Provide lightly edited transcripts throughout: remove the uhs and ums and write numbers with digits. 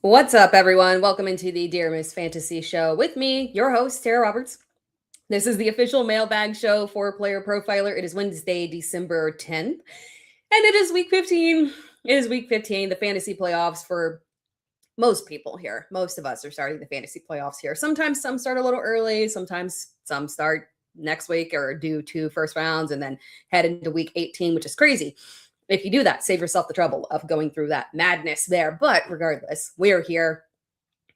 What's up, everyone? Welcome into the Dear Miss Fantasy Show with me, your host, Tara Roberts. This is the official mailbag show for Player Profiler. It is Wednesday, December 10th, and it is week 15. It is week 15, the fantasy playoffs for most people here. Most of us are starting the fantasy playoffs here. Sometimes some start a little early, sometimes some start next week or do 2 first rounds and then head into week 18, which is crazy. If you do that, save yourself the trouble of going through that madness there. But regardless, we are here.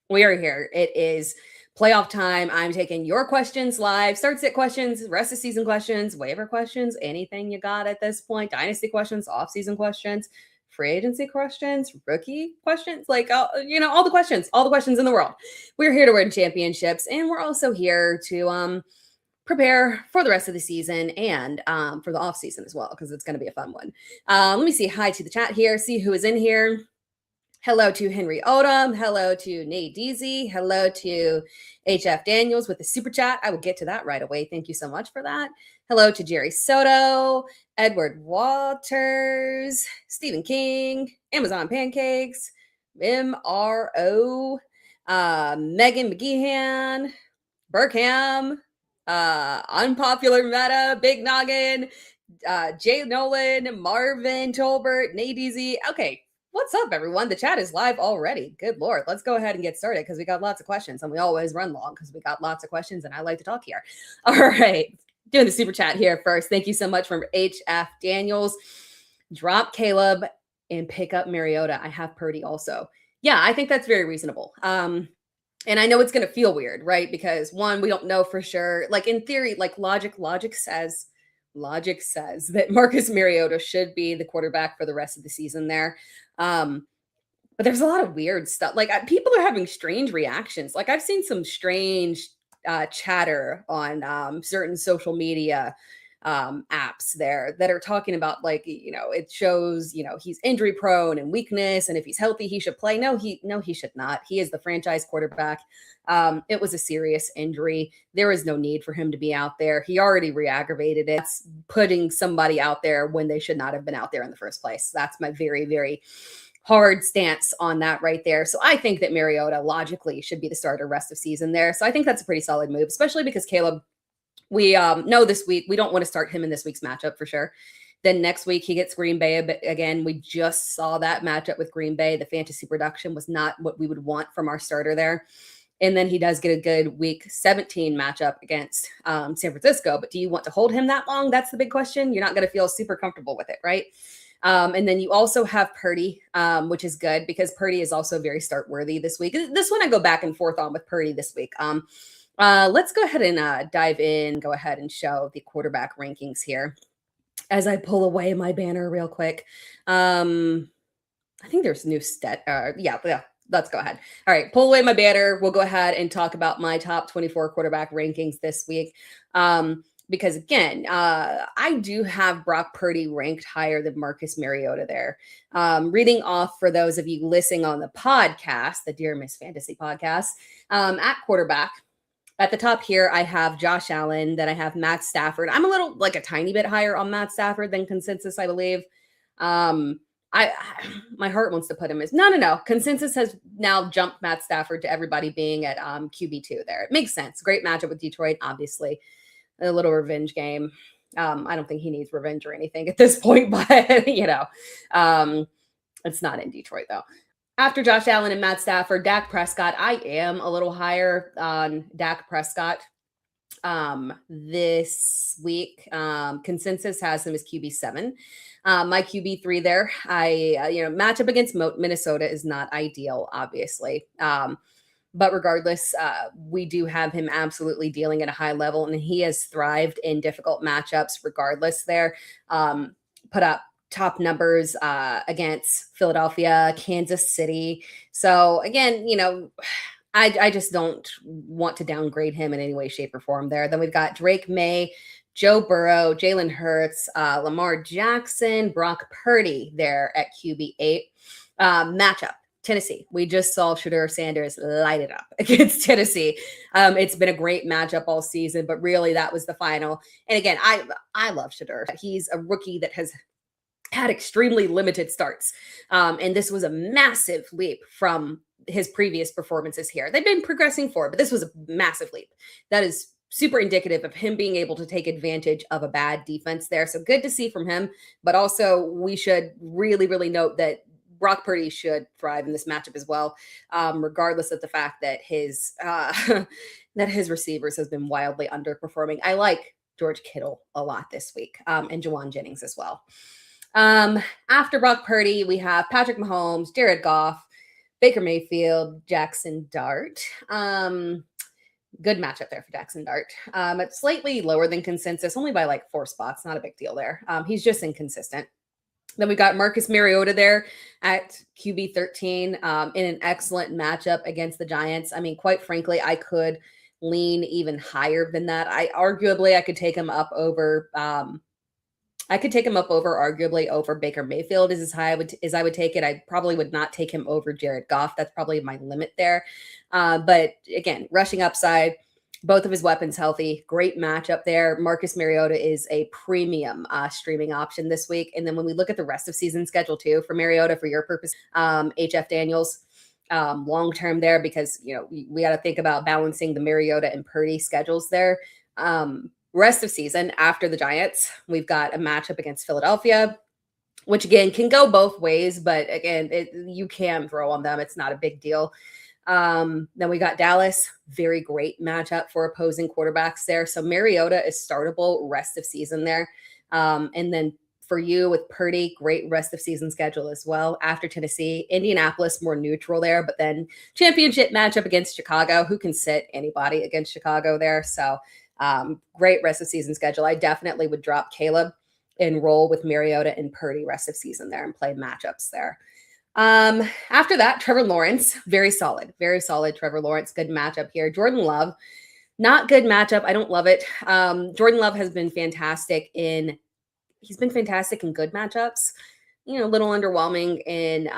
We are here. It is playoff time. I'm taking your questions live. Start sit questions, rest of season questions, waiver questions, anything you got at this point. Dynasty questions, off-season questions, free agency questions, rookie questions, all the questions in the world. We're here to win championships, and we're also here to prepare for the rest of the season and for the off season as well, because it's going to be a fun one. Let me see hi to the chat here, see who is in here. Hello to Henry Odom. Hello to Nate Deasy. Hello to HF Daniels with the super chat. I will get to that right away. Thank you so much for that. Hello to Jerry Soto, Edward Waters, Stephen King, Amazon Pancakes, MRO, Megan McGeehan, Burkham, Unpopular Meta, Big Noggin, Jay Nolan, Marvin Tolbert, Nate Easy. Okay, what's up, everyone? The chat is live already. Good Lord. Let's go ahead and get started because we got lots of questions, and we always run long because we got lots of questions, and I like to talk here. All right, doing the super chat here first. Thank you so much from HF Daniels. Drop Caleb and pick up Mariota. I have Purdy also. Yeah, I think that's very reasonable. And I know it's going to feel weird, right? Because one, we don't know for sure. Like in theory, like logic says that Marcus Mariota should be the quarterback for the rest of the season there. But there's a lot of weird stuff. Like people are having strange reactions. Like I've seen some strange chatter on certain social media apps there that are talking about it shows, he's injury prone and weakness. And if he's healthy, he should play. No, he should not. He is the franchise quarterback. It was a serious injury. There is no need for him to be out there. He already re-aggravated it. It's putting somebody out there when they should not have been out there in the first place. That's my very, very hard stance on that right there. So I think that Mariota logically should be the starter rest of season there. So I think that's a pretty solid move, especially because Caleb, we know this week we don't want to start him in this week's matchup for sure. Then next week he gets Green Bay. But again, we just saw that matchup with Green Bay. The fantasy production was not what we would want from our starter there. And then he does get a good week 17 matchup against San Francisco. But do you want to hold him that long? That's the big question. You're not going to feel super comfortable with it, right? And then you also have Purdy, which is good because Purdy is also very start worthy this week. This one I go back and forth on with Purdy this week. Let's go ahead and dive in, go ahead and show the quarterback rankings here as I pull away my banner real quick. I think there's new yeah, let's go ahead. All right, pull away my banner. We'll go ahead and talk about my top 24 quarterback rankings this week. Because again, I do have Brock Purdy ranked higher than Marcus Mariota there. Reading off for those of you listening on the podcast, the Dear Miss Fantasy podcast, at quarterback, at the top here, I have Josh Allen. Then I have Matt Stafford. I'm a tiny bit higher on Matt Stafford than consensus, I believe. My heart wants to put him as no. Consensus has now jumped Matt Stafford to everybody being at QB2 there. It makes sense. Great matchup with Detroit, obviously. A little revenge game. I don't think he needs revenge or anything at this point, but it's not in Detroit though. After Josh Allen and Matt Stafford, Dak Prescott, I am a little higher on Dak Prescott this week. Consensus has him as QB7. My QB3 there, matchup against Minnesota is not ideal, obviously. But regardless, we do have him absolutely dealing at a high level, and he has thrived in difficult matchups regardless there. Put up top numbers against Philadelphia, Kansas City. So again, I just don't want to downgrade him in any way, shape, or form there. Then we've got Drake May, Joe Burrow, Jalen Hurts, Lamar Jackson, Brock Purdy there at QB8. Matchup. Tennessee. We just saw Shedeur Sanders light it up against Tennessee. It's been a great matchup all season, but really that was the final. And again, I love Shedeur. He's a rookie that has had extremely limited starts. And this was a massive leap from his previous performances here. They've been progressing forward, but this was a massive leap. That is super indicative of him being able to take advantage of a bad defense there. So good to see from him, but also we should really, really note that Brock Purdy should thrive in this matchup as well, regardless of the fact that his that his receivers has been wildly underperforming. I like George Kittle a lot this week, and Jawan Jennings as well. After Brock Purdy, we have Patrick Mahomes, Jared Goff, Baker Mayfield, Jackson Dart. Good matchup there for Jackson Dart. It's slightly lower than consensus, only by like 4 spots. Not a big deal there. He's just inconsistent. Then we got Marcus Mariota there at QB 13 in an excellent matchup against the Giants. I mean, quite frankly, I could lean even higher than that. I could take him up over arguably over Baker Mayfield is as high as I would take it. I probably would not take him over Jared Goff. That's probably my limit there. But again, rushing upside, both of his weapons healthy, great matchup there. Marcus Mariota is a premium streaming option this week. And then when we look at the rest of season schedule too, for Mariota, for your purpose, HF Daniels, long-term there, because, you know, we got to think about balancing the Mariota and Purdy schedules there. Rest of season after the Giants, we've got a matchup against Philadelphia, which again can go both ways, but again, you can throw on them. It's not a big deal. Then we got Dallas, very great matchup for opposing quarterbacks there. So Mariota is startable rest of season there. And then for you with Purdy, great rest of season schedule as well. After Tennessee, Indianapolis, more neutral there, but then championship matchup against Chicago. Who can sit anybody against Chicago there? So great rest of season schedule. I definitely would drop Caleb and roll with Mariota and Purdy rest of season there and play matchups there. After that, Trevor Lawrence, very solid Trevor Lawrence, good matchup here. Jordan Love, not good matchup. I don't love it. Jordan Love has been fantastic he's been fantastic in good matchups. You know, a little underwhelming in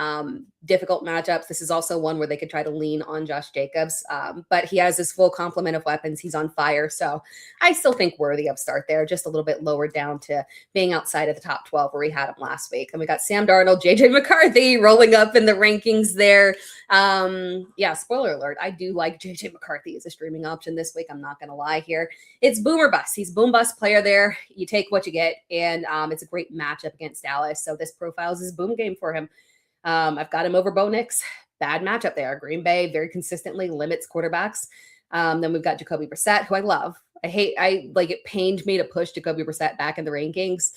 difficult matchups. This is also one where they could try to lean on Josh Jacobs, but he has this full complement of weapons. He's on fire. So I still think worthy of start there, just a little bit lower down to being outside of the top 12 where we had him last week. And we got Sam Darnold, JJ McCarthy rolling up in the rankings there. Yeah, spoiler alert. I do like JJ McCarthy as a streaming option this week. I'm not going to lie here. It's boom or bust. He's boom bust player there. You take what you get. And it's a great matchup against Dallas. So this profiles his boom game for him. I've got him over Bo Nix. Bad matchup there. Green Bay very consistently limits quarterbacks. Then we've got Jacoby Brissett, who I love. It pained me to push Jacoby Brissett back in the rankings,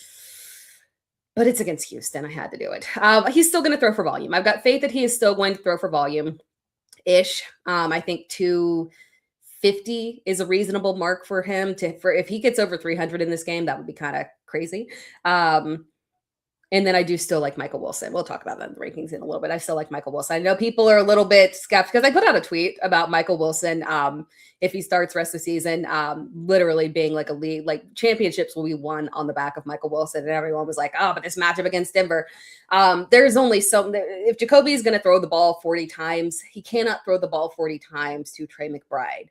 but it's against Houston. I had to do it. He's still going to throw for volume. I've got faith that he is still going to throw for volume-ish. I think 250 is a reasonable mark for him for if he gets over 300 in this game, that would be kind of crazy. And then I do still like Michael Wilson. We'll talk about that in the rankings in a little bit. I still like Michael Wilson. I know people are a little bit skeptical because I put out a tweet about Michael Wilson. If he starts rest of the season, literally being like a league, like championships will be won on the back of Michael Wilson. And everyone was like, oh, but this matchup against Denver, there's only if Jacoby is going to throw the ball 40 times, he cannot throw the ball 40 times to Trey McBride.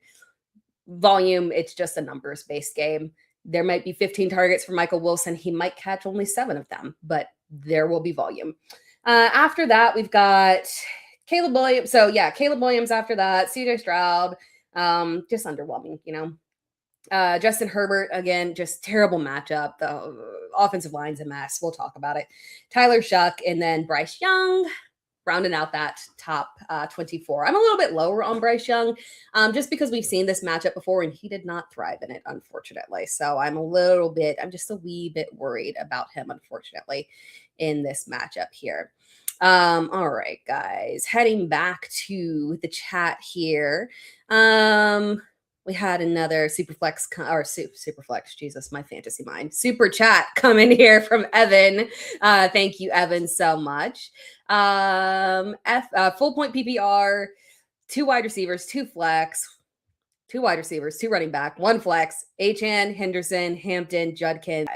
Volume, it's just a numbers-based game. There might be 15 targets for Michael Wilson. He might catch only 7 of them, but there will be volume. After that, we've got Caleb Williams. So yeah, Caleb Williams after that, CJ Stroud, just underwhelming, you know. Justin Herbert, again, just terrible matchup. The offensive line's a mess. We'll talk about it. Tyler Shuck, and then Bryce Young, rounding out that top 24. I'm a little bit lower on Bryce Young just because we've seen this matchup before and he did not thrive in it, unfortunately. So I'm just a wee bit worried about him, unfortunately, in this matchup here. All right, guys, heading back to the chat here. We had another Superflex, Jesus, my fantasy mind. Super chat coming here from Evan. Thank you, Evan, so much. Full point PPR, 2 wide receivers, 2 flex, 2 wide receivers, 2 running back, 1 flex, Achane, Henderson, Hampton, Judkins,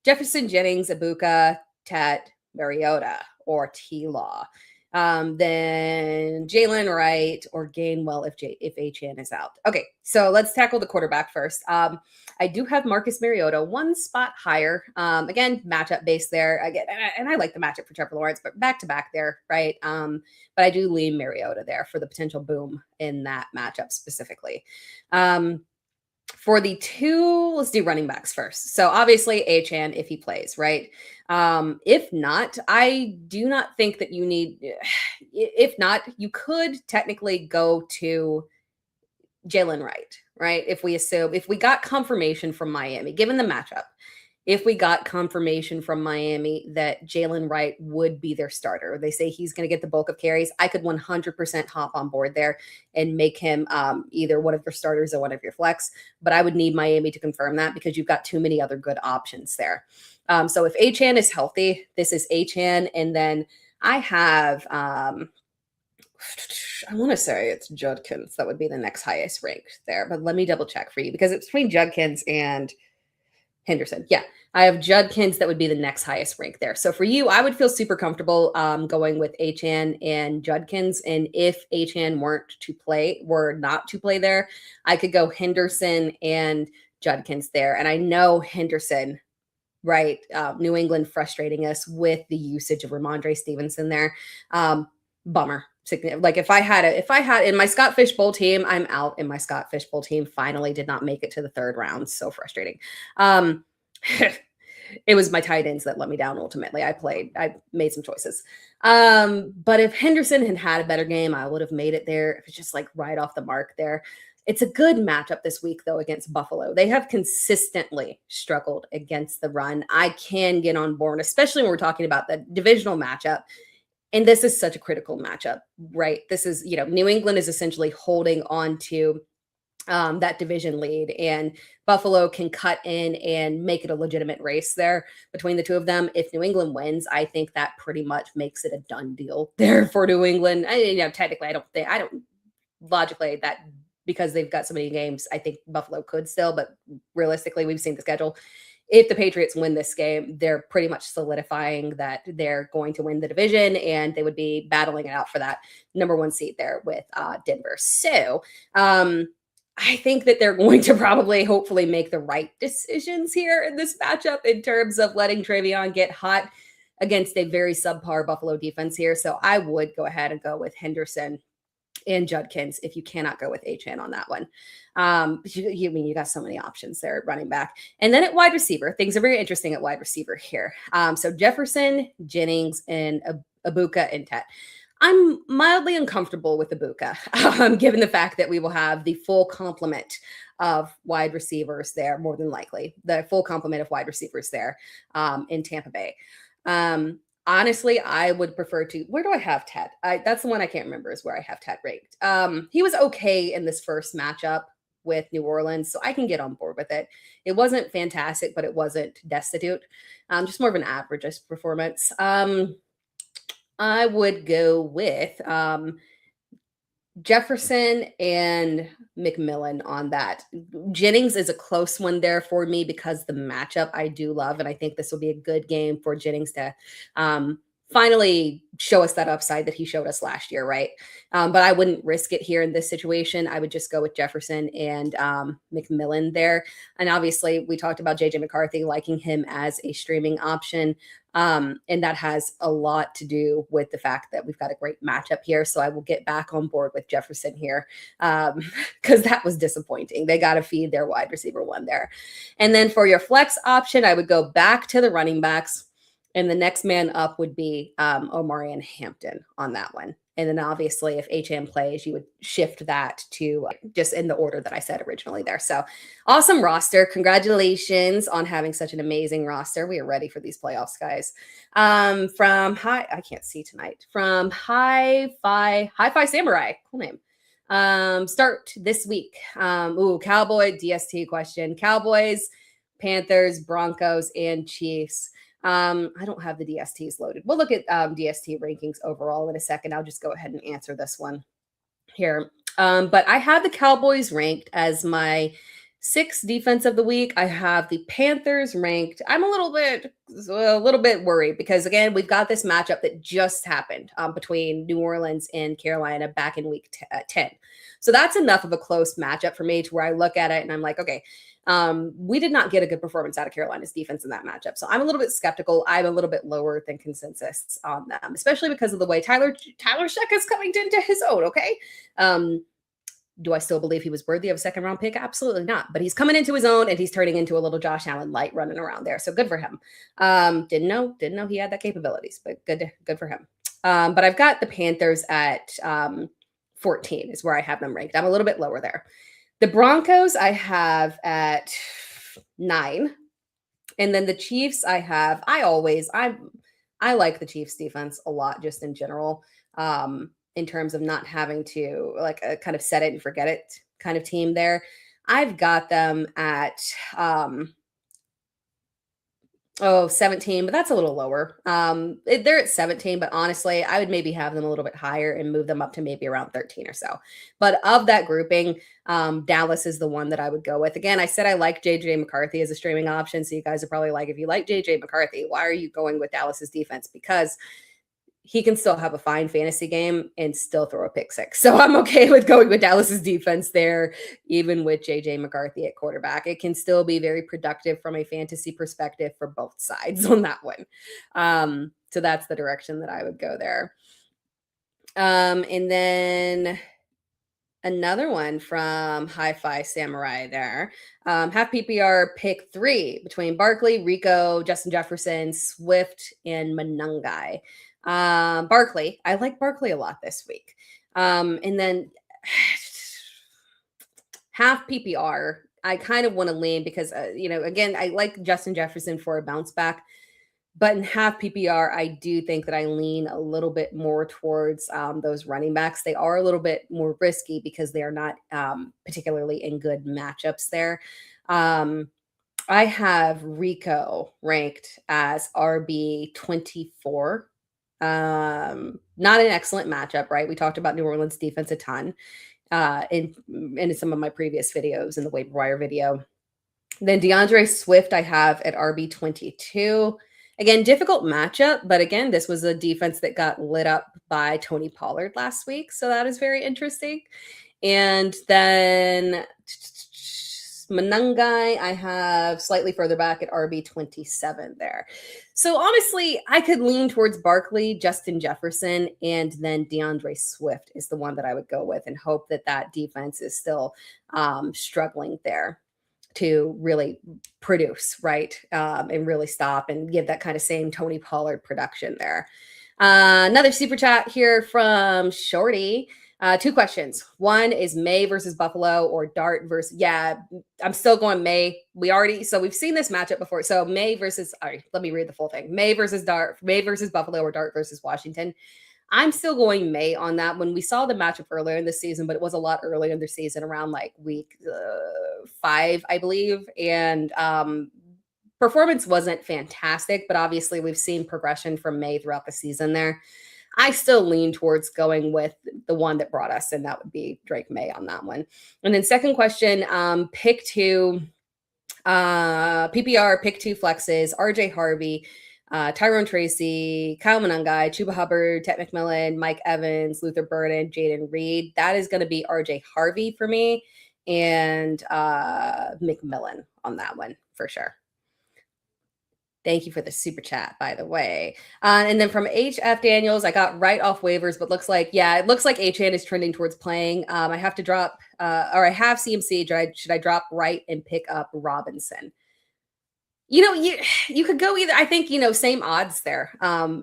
Jefferson, Jennings, Ibuka, Tet, Mariota, or T-Law. Then Jalen Wright or Gainwell if Achane is out. Okay, so let's tackle the quarterback first. I do have Marcus Mariota one spot higher. Again, matchup based there. Again, and I like the matchup for Trevor Lawrence, but back to back there, right? But I do lean Mariota there for the potential boom in that matchup specifically. For the two, let's do running backs first. So obviously Achane if he plays, right? If not, I do not think that you need, if not, you could technically go to Jalen Wright, right? If we got confirmation from Miami, given the matchup, if we got confirmation from Miami that Jalen Wright would be their starter, they say he's going to get the bulk of carries, I could 100% hop on board there and make him either one of your starters or one of your flex. But I would need Miami to confirm that because you've got too many other good options there. So if Achane is healthy, this is Achane. And then I have, I want to say it's Judkins. That would be the next highest ranked there. But let me double check for you because it's between Judkins and Henderson. Yeah, I have Judkins that would be the next highest rank there. So for you, I would feel super comfortable going with Achane and Judkins. And if Achane were not to play there, I could go Henderson and Judkins there. And I know Henderson, right? New England frustrating us with the usage of Ramondre Stevenson there. Bummer. Like if I had in my Scott Fishbowl team, I'm out in my Scott Fishbowl team. Finally did not make it to the third round. So frustrating. It was my tight ends that let me down. Ultimately, I made some choices. But if Henderson had had a better game, I would have made it there. It was just like right off the mark there. It's a good matchup this week, though, against Buffalo. They have consistently struggled against the run. I can get on board, especially when we're talking about the divisional matchup. And this is such a critical matchup, right? This is, New England is essentially holding on to that division lead, and Buffalo can cut in and make it a legitimate race there between the two of them. If New England wins, I think that pretty much makes it a done deal there for New England. Technically, I don't logically that because they've got so many games, I think Buffalo could still, but realistically, we've seen the schedule. If the Patriots win this game, they're pretty much solidifying that they're going to win the division, and they would be battling it out for that number one seed there with Denver. So I think that they're going to probably, hopefully, make the right decisions here in this matchup in terms of letting Travion get hot against a very subpar Buffalo defense here. So I would go ahead and go with Henderson and Judkins if you cannot go with Achane on that one. You got so many options there at running back. And then at wide receiver, things are very interesting at wide receiver here. So Jefferson, Jennings, and Ibuka and Tet. I'm mildly uncomfortable with Ibuka, given the fact that we will have the full complement of wide receivers there, more than likely. The full complement of wide receivers there in Tampa Bay. Honestly, I would prefer to. Where do I have Ted? That's the one I can't remember is where I have Ted ranked. He was okay in this first matchup with New Orleans, so I can get on board with it. It wasn't fantastic, but it wasn't destitute. Just more of an average performance. I would go with Jefferson and McMillan on that. Jennings is a close one there for me because the matchup I do love, and I think this will be a good game for Jennings to finally show us that upside that he showed us last year, right? But I wouldn't risk it here in this situation. I would just go with Jefferson and McMillan there. And obviously, we talked about JJ McCarthy, liking him as a streaming option. And that has a lot to do with the fact that we've got a great matchup here. So I will get back on board with Jefferson here because that was disappointing. They got to feed their wide receiver one there. And then for your flex option, I would go back to the running backs. And the next man up would be Omari and Hampton on that one. And then obviously if Achane plays, you would shift that to just in the order that I said originally there. So awesome roster. Congratulations on having such an amazing roster. We are ready for these playoffs, guys. I can't see tonight. From Hi-Fi Samurai. Cool name. Start this week. Cowboy DST question. Cowboys, Panthers, Broncos, and Chiefs. I don't have the DSTs loaded. We'll look at DST rankings overall in a second. I'll just go ahead and answer this one here. But I have the Cowboys ranked as my 6 defense of the week, I have the Panthers ranked. I'm a little bit worried because again, we've got this matchup that just happened between New Orleans and Carolina back in week 10. So that's enough of a close matchup for me to where I look at it and I'm like, okay, we did not get a good performance out of Carolina's defense in that matchup. So I'm a little bit skeptical. I'm a little bit lower than consensus on them, especially because of the way Tyler Sheck is coming into his own. Okay. Do I still believe he was worthy of a second round pick? Absolutely not. But he's coming into his own and he's turning into a little Josh Allen light running around there. So good for him. Didn't know he had that capabilities, but good for him. But I've got the Panthers at 14 is where I have them ranked. I'm a little bit lower there. The Broncos I have at 9. And then the Chiefs I like the Chiefs defense a lot just in general. In terms of not having to like a kind of set it and forget it kind of team there. I've got them at 17, but that's a little lower. They're at 17, but honestly, I would maybe have them a little bit higher and move them up to maybe around 13 or so. But of that grouping, Dallas is the one that I would go with. Again, I said I like JJ McCarthy as a streaming option. So you guys are probably like, if you like JJ McCarthy, why are you going with Dallas's defense? Because he can still have a fine fantasy game and still throw a pick six. So I'm okay with going with Dallas's defense there, even with JJ McCarthy at quarterback. It can still be very productive from a fantasy perspective for both sides on that one. So that's the direction that I would go there. And then another one from Hi-Fi Samurai there. Half-PPR pick 3 between Barkley, Rico, Justin Jefferson, Swift, and Manungai. Barkley. I like Barkley a lot this week. And then Half-PPR, I kind of want to lean because, again, I like Justin Jefferson for a bounce back. But in Half-PPR, I do think that I lean a little bit more towards those running backs. They are a little bit more risky because they are not particularly in good matchups there. I have Rico ranked as RB 24. Not an excellent matchup, right? We talked about New Orleans defense a ton in some of my previous videos in the waiver wire video. Then DeAndre Swift I have at RB 22. Again, difficult matchup, but again, this was a defense that got lit up by Tony Pollard last week. So that is very interesting. And then Manungai, I have slightly further back at RB 27 there. So honestly, I could lean towards Barkley, Justin Jefferson, and then DeAndre Swift is the one that I would go with and hope that that defense is still struggling there to really produce, right? And really stop and give that kind of same Tony Pollard production there. Another super chat here from Shorty. 2 questions. One is May versus Buffalo or Dart versus, I'm still going May. We've seen this matchup before. So May versus, all right, let me read the full thing. May versus Buffalo or Dart versus Washington. I'm still going May on that one. We saw the matchup earlier in the season, but it was a lot earlier in the season, around like week 5, I believe. And performance wasn't fantastic, but obviously we've seen progression from May throughout the season there. I still lean towards going with the one that brought us, and that would be Drake May on that one. And then second question, pick 2, PPR, pick 2 flexes, RJ Harvey, Tyrone Tracy, Kyle Manungai, Chuba Hubbard, Ted McMillan, Mike Evans, Luther Burden, Jaden Reed. That is going to be RJ Harvey for me and McMillan on that one for sure. Thank you for the super chat, by the way. And then from HF Daniels, I got right off waivers, but it looks like Achane is trending towards playing. I have to drop, or I have CMC. Should I drop right and pick up Robinson? You could go either. I think, same odds there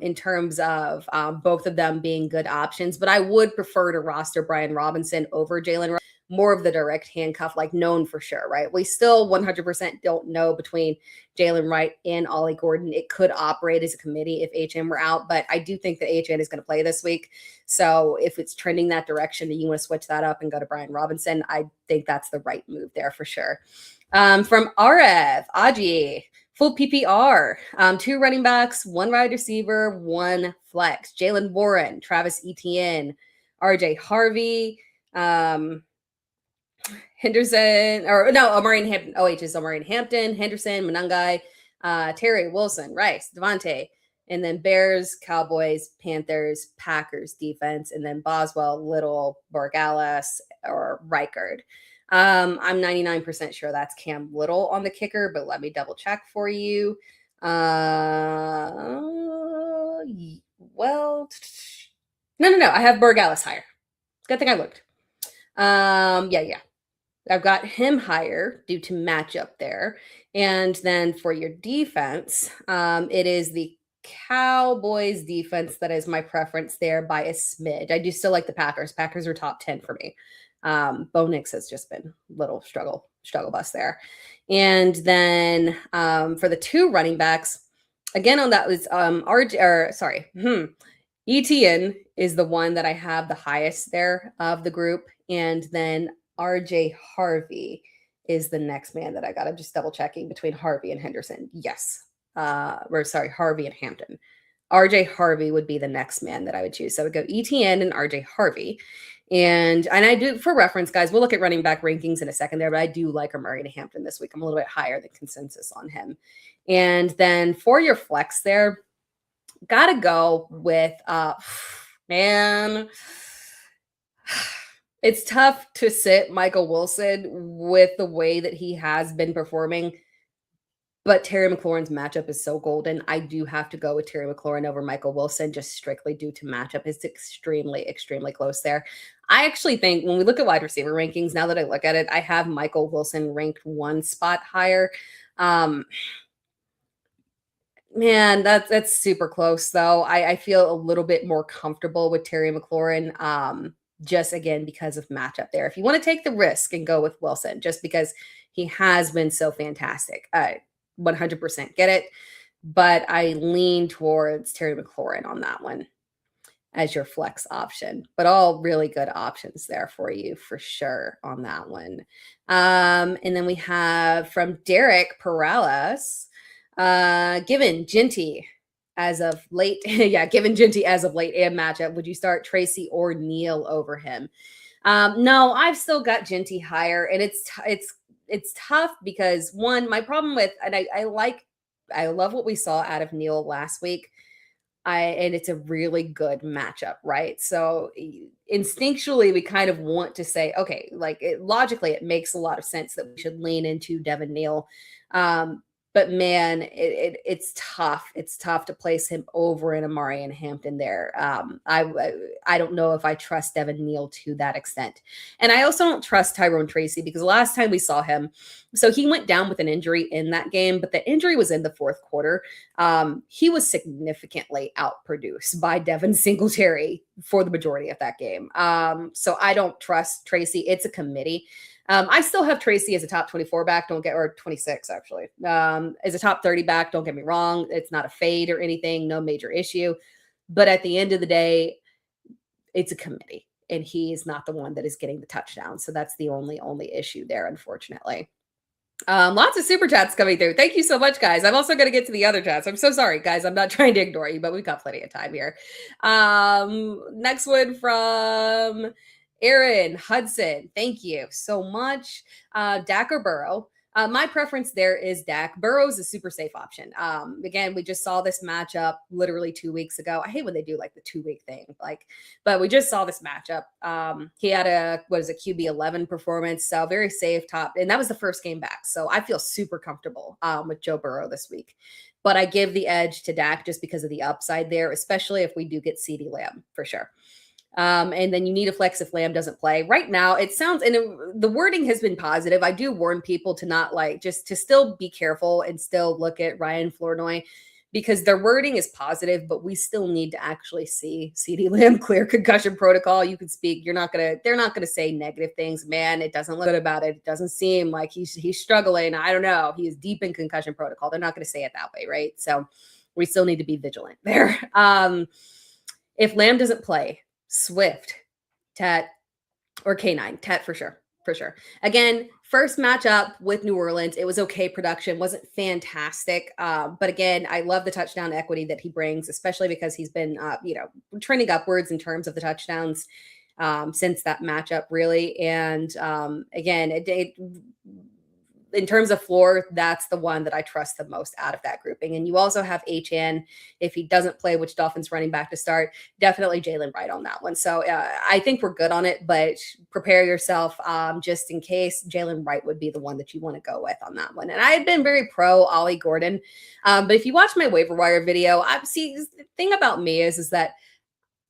in terms of both of them being good options, but I would prefer to roster Brian Robinson over Jalen. More of the direct handcuff, like known for sure, right? We still 100% don't know between Jalen Wright and Ollie Gordon. It could operate as a committee if HM were out, but I do think that HM is going to play this week. So if it's trending that direction and you want to switch that up and go to Brian Robinson, I think that's the right move there for sure. From RF, Aji, full PPR, 2 running backs, 1 wide receiver, 1 flex. Jalen Warren, Travis Etienne, RJ Harvey, Henderson, or no, Omari and Hampton. OH is Omari and Hampton, Henderson, Monangai, Terry, Wilson, Rice, Devontae, and then Bears, Cowboys, Panthers, Packers defense, and then Boswell, Little, Borgalis, or Reichard. I'm 99% sure that's Cam Little on the kicker, but let me double check for you. Well, no. I have Borgalis higher. Good thing I looked. Yeah. I've got him higher due to matchup there. And then for your defense, it is the Cowboys defense that is my preference there by a smidge. I do still like the Packers. Packers are top 10 for me. Bo Nix has just been a little struggle bus there. And then for the two running backs, again on that was Etienne is the one that I have the highest there of the group. And then RJ Harvey is the next man that I got. I'm just double checking between Harvey and Henderson. Yes. Harvey and Hampton. RJ Harvey would be the next man that I would choose. So I would go Etienne and RJ Harvey. And I do, for reference, guys, we'll look at running back rankings in a second there, but I do like Omari and Hampton this week. I'm a little bit higher than consensus on him. And then for your flex there, gotta go with, man, it's tough to sit Michael Wilson with the way that he has been performing. But Terry McLaurin's matchup is so golden. I do have to go with Terry McLaurin over Michael Wilson just strictly due to matchup. It's extremely, extremely close there. I actually think when we look at wide receiver rankings, now that I look at it, I have Michael Wilson ranked one spot higher. Man, that's super close, though. I feel a little bit more comfortable with Terry McLaurin, just, again, because of matchup there. If you want to take the risk and go with Wilson, just because he has been so fantastic, 100% get it. But I lean towards Terry McLaurin on that one as your flex option. But all really good options there for you for sure on that one. And then we have from Derek Perales, given Ginty as of late, given Ginty as of late and matchup, would you start Tracy or Neal over him? No, I've still got Ginty higher, and it's tough because one, my problem with, and I love what we saw out of Neal last week. And it's a really good matchup, right? So instinctually, we kind of want to say, okay, logically, it makes a lot of sense that we should lean into Devin Neal. But man, it's tough. It's tough to place him over in Amari and Hampton there. I don't know if I trust Devin Neal to that extent. And I also don't trust Tyrone Tracy because last time we saw him, so he went down with an injury in that game, but the injury was in the fourth quarter. He was significantly outproduced by Devin Singletary for the majority of that game. So I don't trust Tracy. It's a committee. I still have Tracy as a top 24 back, or 26 actually, as a top 30 back. Don't get me wrong. It's not a fade or anything, no major issue. But at the end of the day, it's a committee and he is not the one that is getting the touchdown. So that's the only issue there, unfortunately. Lots of super chats coming through. Thank you so much, guys. I'm also going to get to the other chats. I'm so sorry, guys. I'm not trying to ignore you, but we've got plenty of time here. Next one from Aaron Hudson, thank you so much. Dak or Burrow? My preference there is Dak. Burrow's a super safe option. Again, we just saw this matchup literally 2 weeks ago. I hate when they do the 2-week thing, but we just saw this matchup. He had a QB 11 performance, so very safe top, and that was the first game back. So I feel super comfortable with Joe Burrow this week. But I give the edge to Dak just because of the upside there, especially if we do get CeeDee Lamb for sure. And then you need a flex if Lamb doesn't play. Right now, it sounds, and the wording has been positive. I do warn people to not just to still be careful and still look at Ryan Flournoy because their wording is positive, but we still need to actually see CeeDee Lamb clear concussion protocol. You can speak. They're not going to say negative things. Man, it doesn't look good about it. It doesn't seem like he's struggling. I don't know. He is deep in concussion protocol. They're not going to say it that way, right? So we still need to be vigilant there. If Lamb doesn't play, Swift, Tet, or K9. Tet for sure. Again, first matchup with New Orleans. It was okay production. Wasn't fantastic. But again, I love the touchdown equity that he brings, especially because he's been, trending upwards in terms of the touchdowns. since that matchup, really. And again, in terms of floor, that's the one that I trust the most out of that grouping. And you also have Achane. If he doesn't play, which Dolphins running back to start, definitely Jalen Wright on that one. So I think we're good on it, but prepare yourself just in case. Jalen Wright would be the one that you want to go with on that one. And I had been very pro Ollie Gordon. But if you watch my waiver wire video, the thing about me is that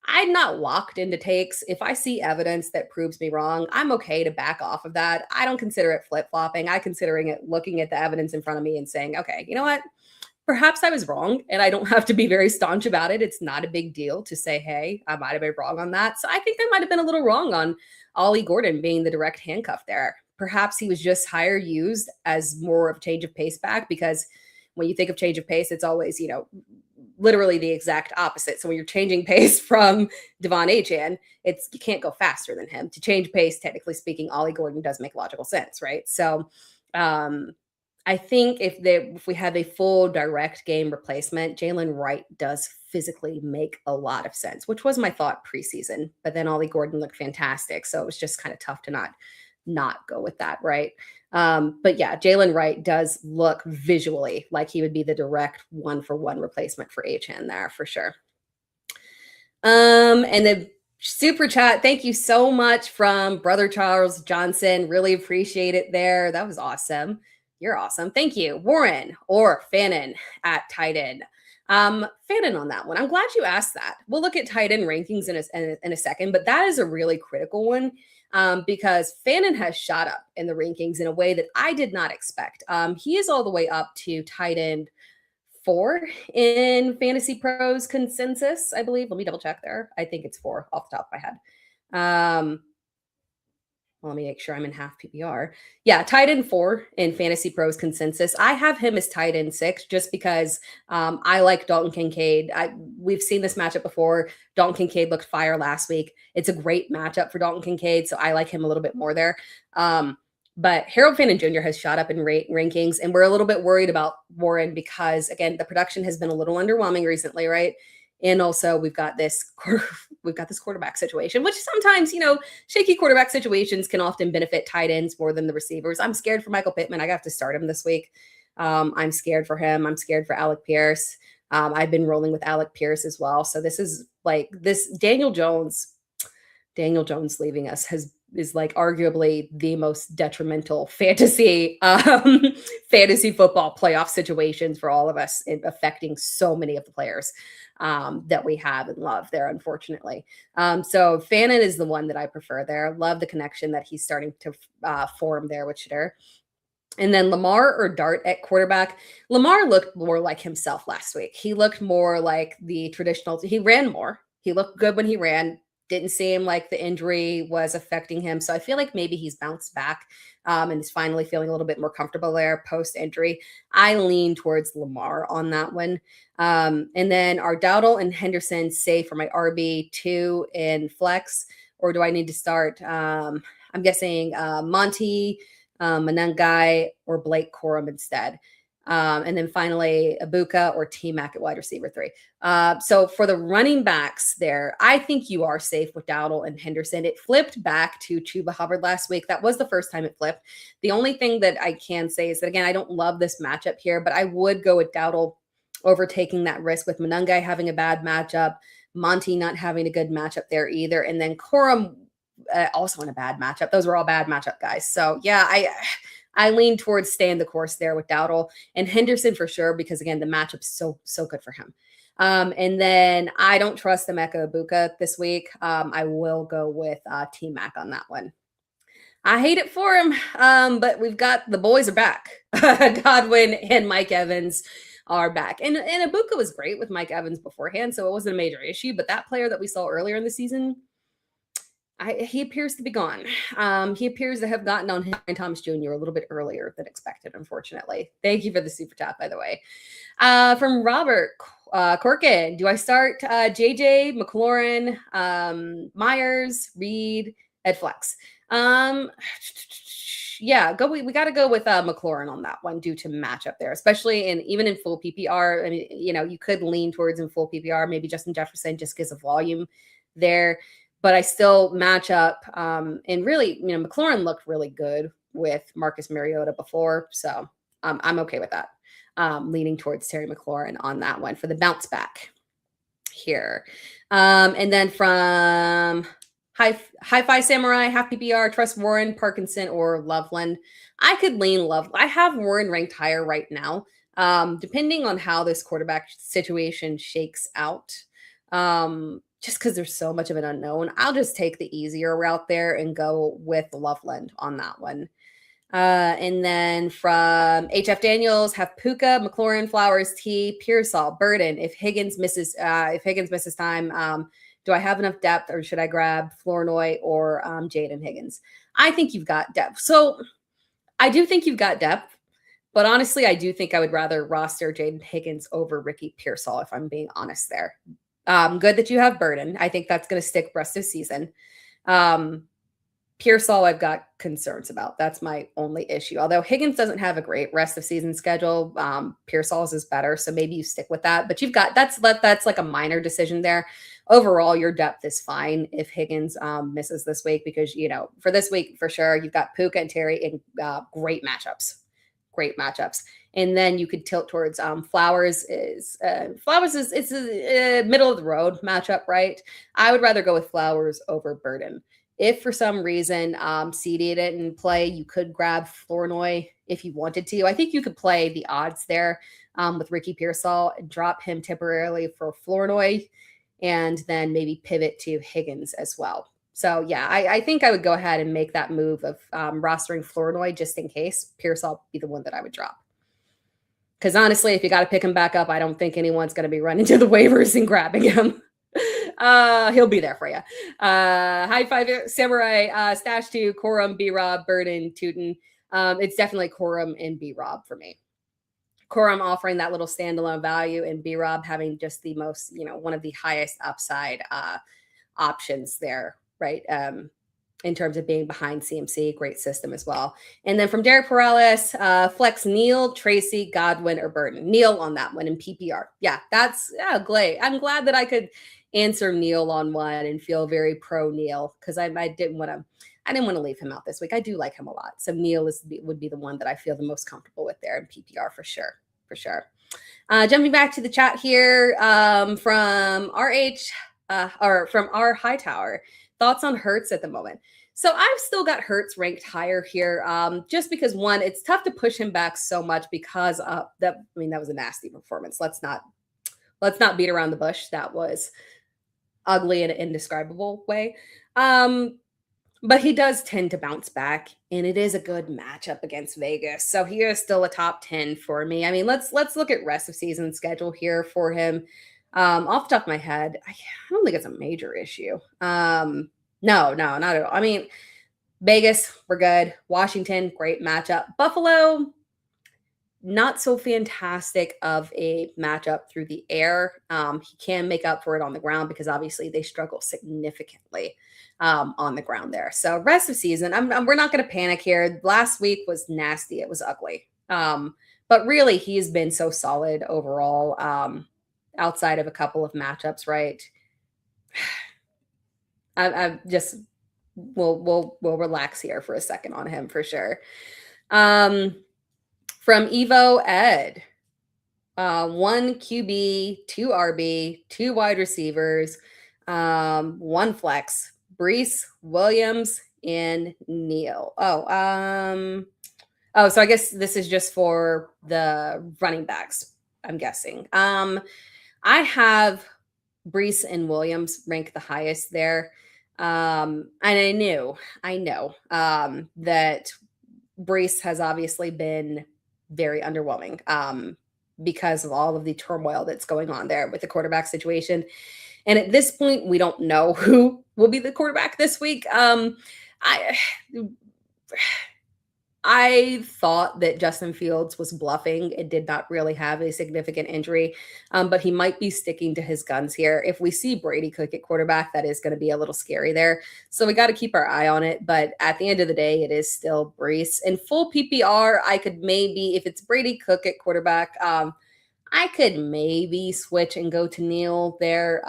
I'm not locked into takes. If I see evidence that proves me wrong, I'm okay to back off of that. I don't consider it flip-flopping. I considering it looking at the evidence in front of me and saying, okay, you know what? Perhaps I was wrong, and I don't have to be very staunch about it. It's not a big deal to say, hey, I might have been wrong on that. So I think I might have been a little wrong on Ollie Gordon being the direct handcuff there. Perhaps he was just higher used as more of a change of pace back, because when you think of change of pace, it's always, literally the exact opposite. So when you're changing pace from Devon Achane, you can't go faster than him. To change pace, technically speaking, Ollie Gordon does make logical sense, right? So I think if we have a full direct game replacement, Jalen Wright does physically make a lot of sense, which was my thought preseason. But then Ollie Gordon looked fantastic, so it was just kind of tough to not go with that, right? But yeah, Jalen Wright does look visually like he would be the direct one-for-one replacement for Achane there for sure. And the super chat, thank you so much from Brother Charles Johnson. Really appreciate it there. That was awesome. You're awesome. Thank you. Warren or Fannin at tight end. Fannin on that one. I'm glad you asked that. We'll look at tight end rankings in a second, but that is a really critical one. Because Fannin has shot up in the rankings in a way that I did not expect. He is all the way up to tight end 4 in Fantasy Pros consensus, I believe. Let me double check there. I think it's 4 off the top of my head. Let me make sure I'm in half PPR. Yeah, tight end 4 in Fantasy Pros consensus. I have him as tight end 6 just because I like Dalton Kincaid. We've seen this matchup before. Dalton Kincaid looked fire last week. It's a great matchup for Dalton Kincaid, so I like him a little bit more there. But Harold Fannin Jr. has shot up in rankings, and we're a little bit worried about Warren because, again, the production has been a little underwhelming recently, right? And also we've got this quarterback situation, which sometimes, shaky quarterback situations can often benefit tight ends more than the receivers. I'm scared for Michael Pittman. I got to start him this week. I'm scared for him. I'm scared for Alec Pierce. I've been rolling with Alec Pierce as well. So this is like this Daniel Jones leaving us is like arguably the most detrimental fantasy football playoff situations for all of us, affecting so many of the players that we have and love there, unfortunately. So Fannin is the one that I prefer there. Love the connection that he's starting to form there with Shadur. And then Lamar or Dart at quarterback. Lamar looked more like himself last week. He looked more like the traditional. He ran more. He looked good when he ran. Didn't seem like the injury was affecting him. So I feel like maybe he's bounced back and is finally feeling a little bit more comfortable there post-injury. I lean towards Lamar on that one. And then are Dowdle and Henderson safe for my RB2 in flex? Or do I need to start, I'm guessing Monty, Manungai, or Blake Corum instead? And then finally, Ibuka or T-Mac at wide receiver 3. So for the running backs there, I think you are safe with Dowdle and Henderson. It flipped back to Chuba Hubbard last week. That was the first time it flipped. The only thing that I can say is that, again, I don't love this matchup here, but I would go with Dowdle overtaking that risk with Manungai having a bad matchup, Monty not having a good matchup there either, and then Corum also in a bad matchup. Those were all bad matchup guys. So yeah, I lean towards staying the course there with Dowdle and Henderson for sure, because again, the matchup's so good for him. And then I don't trust the Emeka Ibuka this week. I will go with T-Mac on that one. I hate it for him, but we've got the boys are back. Godwin and Mike Evans are back. And Ibuka was great with Mike Evans beforehand, so it wasn't a major issue. But that player that we saw earlier in the season, he appears to be gone. He appears to have gotten on Henry Thomas Jr. a little bit earlier than expected, unfortunately. Thank you for the super chat, by the way. From Robert Corkin, do I start JJ, McLaurin, Myers, Reed, Ed Flex? Yeah, we got to go with McLaurin on that one due to matchup there, especially even in full PPR. I mean, you could lean towards in full PPR, maybe Justin Jefferson just because of volume there. but I still match up. And really, McLaurin looked really good with Marcus Mariota before, so I'm okay with that. Leaning towards Terry McLaurin on that one for the bounce back here. And then from Hi-Fi Samurai, Half-PPR, Trust Warren, Parkinson, or Loveland. I could lean Loveland. I have Warren ranked higher right now. Depending on how this quarterback situation shakes out, just because there's so much of an unknown, I'll just take the easier route there and go with Loveland on that one. And then from HF Daniels, have Puka, McLaurin, Flowers, T, Pearsall, Burden. If Higgins misses time, do I have enough depth, or should I grab Flournoy or Jaden Higgins? I think you've got depth. So I do think you've got depth, but honestly, I do think I would rather roster Jaden Higgins over Ricky Pearsall, if I'm being honest there. Good that you have Burden. I think that's going to stick rest of the season. Pearsall, I've got concerns about. That's my only issue. Although Higgins doesn't have a great rest of season schedule, Pearsall's is better, so maybe you stick with that. But you've got that's like a minor decision there. Overall, your depth is fine if Higgins misses this week, because for this week for sure you've got Puka and Terry in great matchups. And then you could tilt towards Flowers is it's a middle of the road matchup, right? I would rather go with Flowers over Burden. If for some reason CD didn't play, you could grab Flournoy if you wanted to. I think you could play the odds there with Ricky Pearsall and drop him temporarily for Flournoy, and then maybe pivot to Higgins as well. So yeah, I think I would go ahead and make that move of rostering Flournoy just in case. Pearsall be the one that I would drop. Because honestly, if you got to pick him back up, I don't think anyone's going to be running to the waivers and grabbing him. He'll be there for you. Hi-Fi Samurai, Stash 2, Corum, B-Rob, Burden, Tootin. It's definitely Corum and B-Rob for me. Corum offering that little standalone value, and B-Rob having just the most, one of the highest upside options there, right? In terms of being behind CMC, great system as well. And then from Derek Perales, flex Neal, Tracy, Godwin, or Burden. Neal on that one in PPR. Yeah, that's great. I'm glad that I could answer Neal on one and feel very pro Neal, because I didn't want to leave him out this week. I do like him a lot. So Neal would be the one that I feel the most comfortable with there in PPR for sure. Jumping back to the chat here from from our Hightower. Thoughts on Hurts at the moment? So I've still got Hurts ranked higher here, just because one, it's tough to push him back so much because that was a nasty performance. Let's not beat around the bush. That was ugly in an indescribable way. But he does tend to bounce back, and it is a good matchup against Vegas. So he is still a top 10 for me. I mean, let's look at rest of season schedule here for him. Off the top of my head, I don't think it's a major issue. No, not at all. I mean, Vegas, we're good. Washington, great matchup. Buffalo, not so fantastic of a matchup through the air. He can make up for it on the ground because obviously they struggle significantly on the ground there. So rest of season, we're not going to panic here. Last week was nasty. It was ugly. But really, he's been so solid overall. Outside of a couple of matchups, right? I just we'll relax here for a second on him for sure. From Evo Ed, 1 QB, 2 RB, 2 wide receivers, 1 flex, Brees, Williams, and Neal. So I guess this is just for the running backs, I'm guessing. I have Brees and Williams rank the highest there. And I know that Brees has obviously been very underwhelming because of all of the turmoil that's going on there with the quarterback situation. And at this point, we don't know who will be the quarterback this week. I thought that Justin Fields was bluffing and did not really have a significant injury, but he might be sticking to his guns here. If we see Brady Cook at quarterback, that is going to be a little scary there. So we got to keep our eye on it. But at the end of the day, it is still Brees. In full PPR, I could maybe, if it's Brady Cook at quarterback, I could maybe switch and go to Neal there.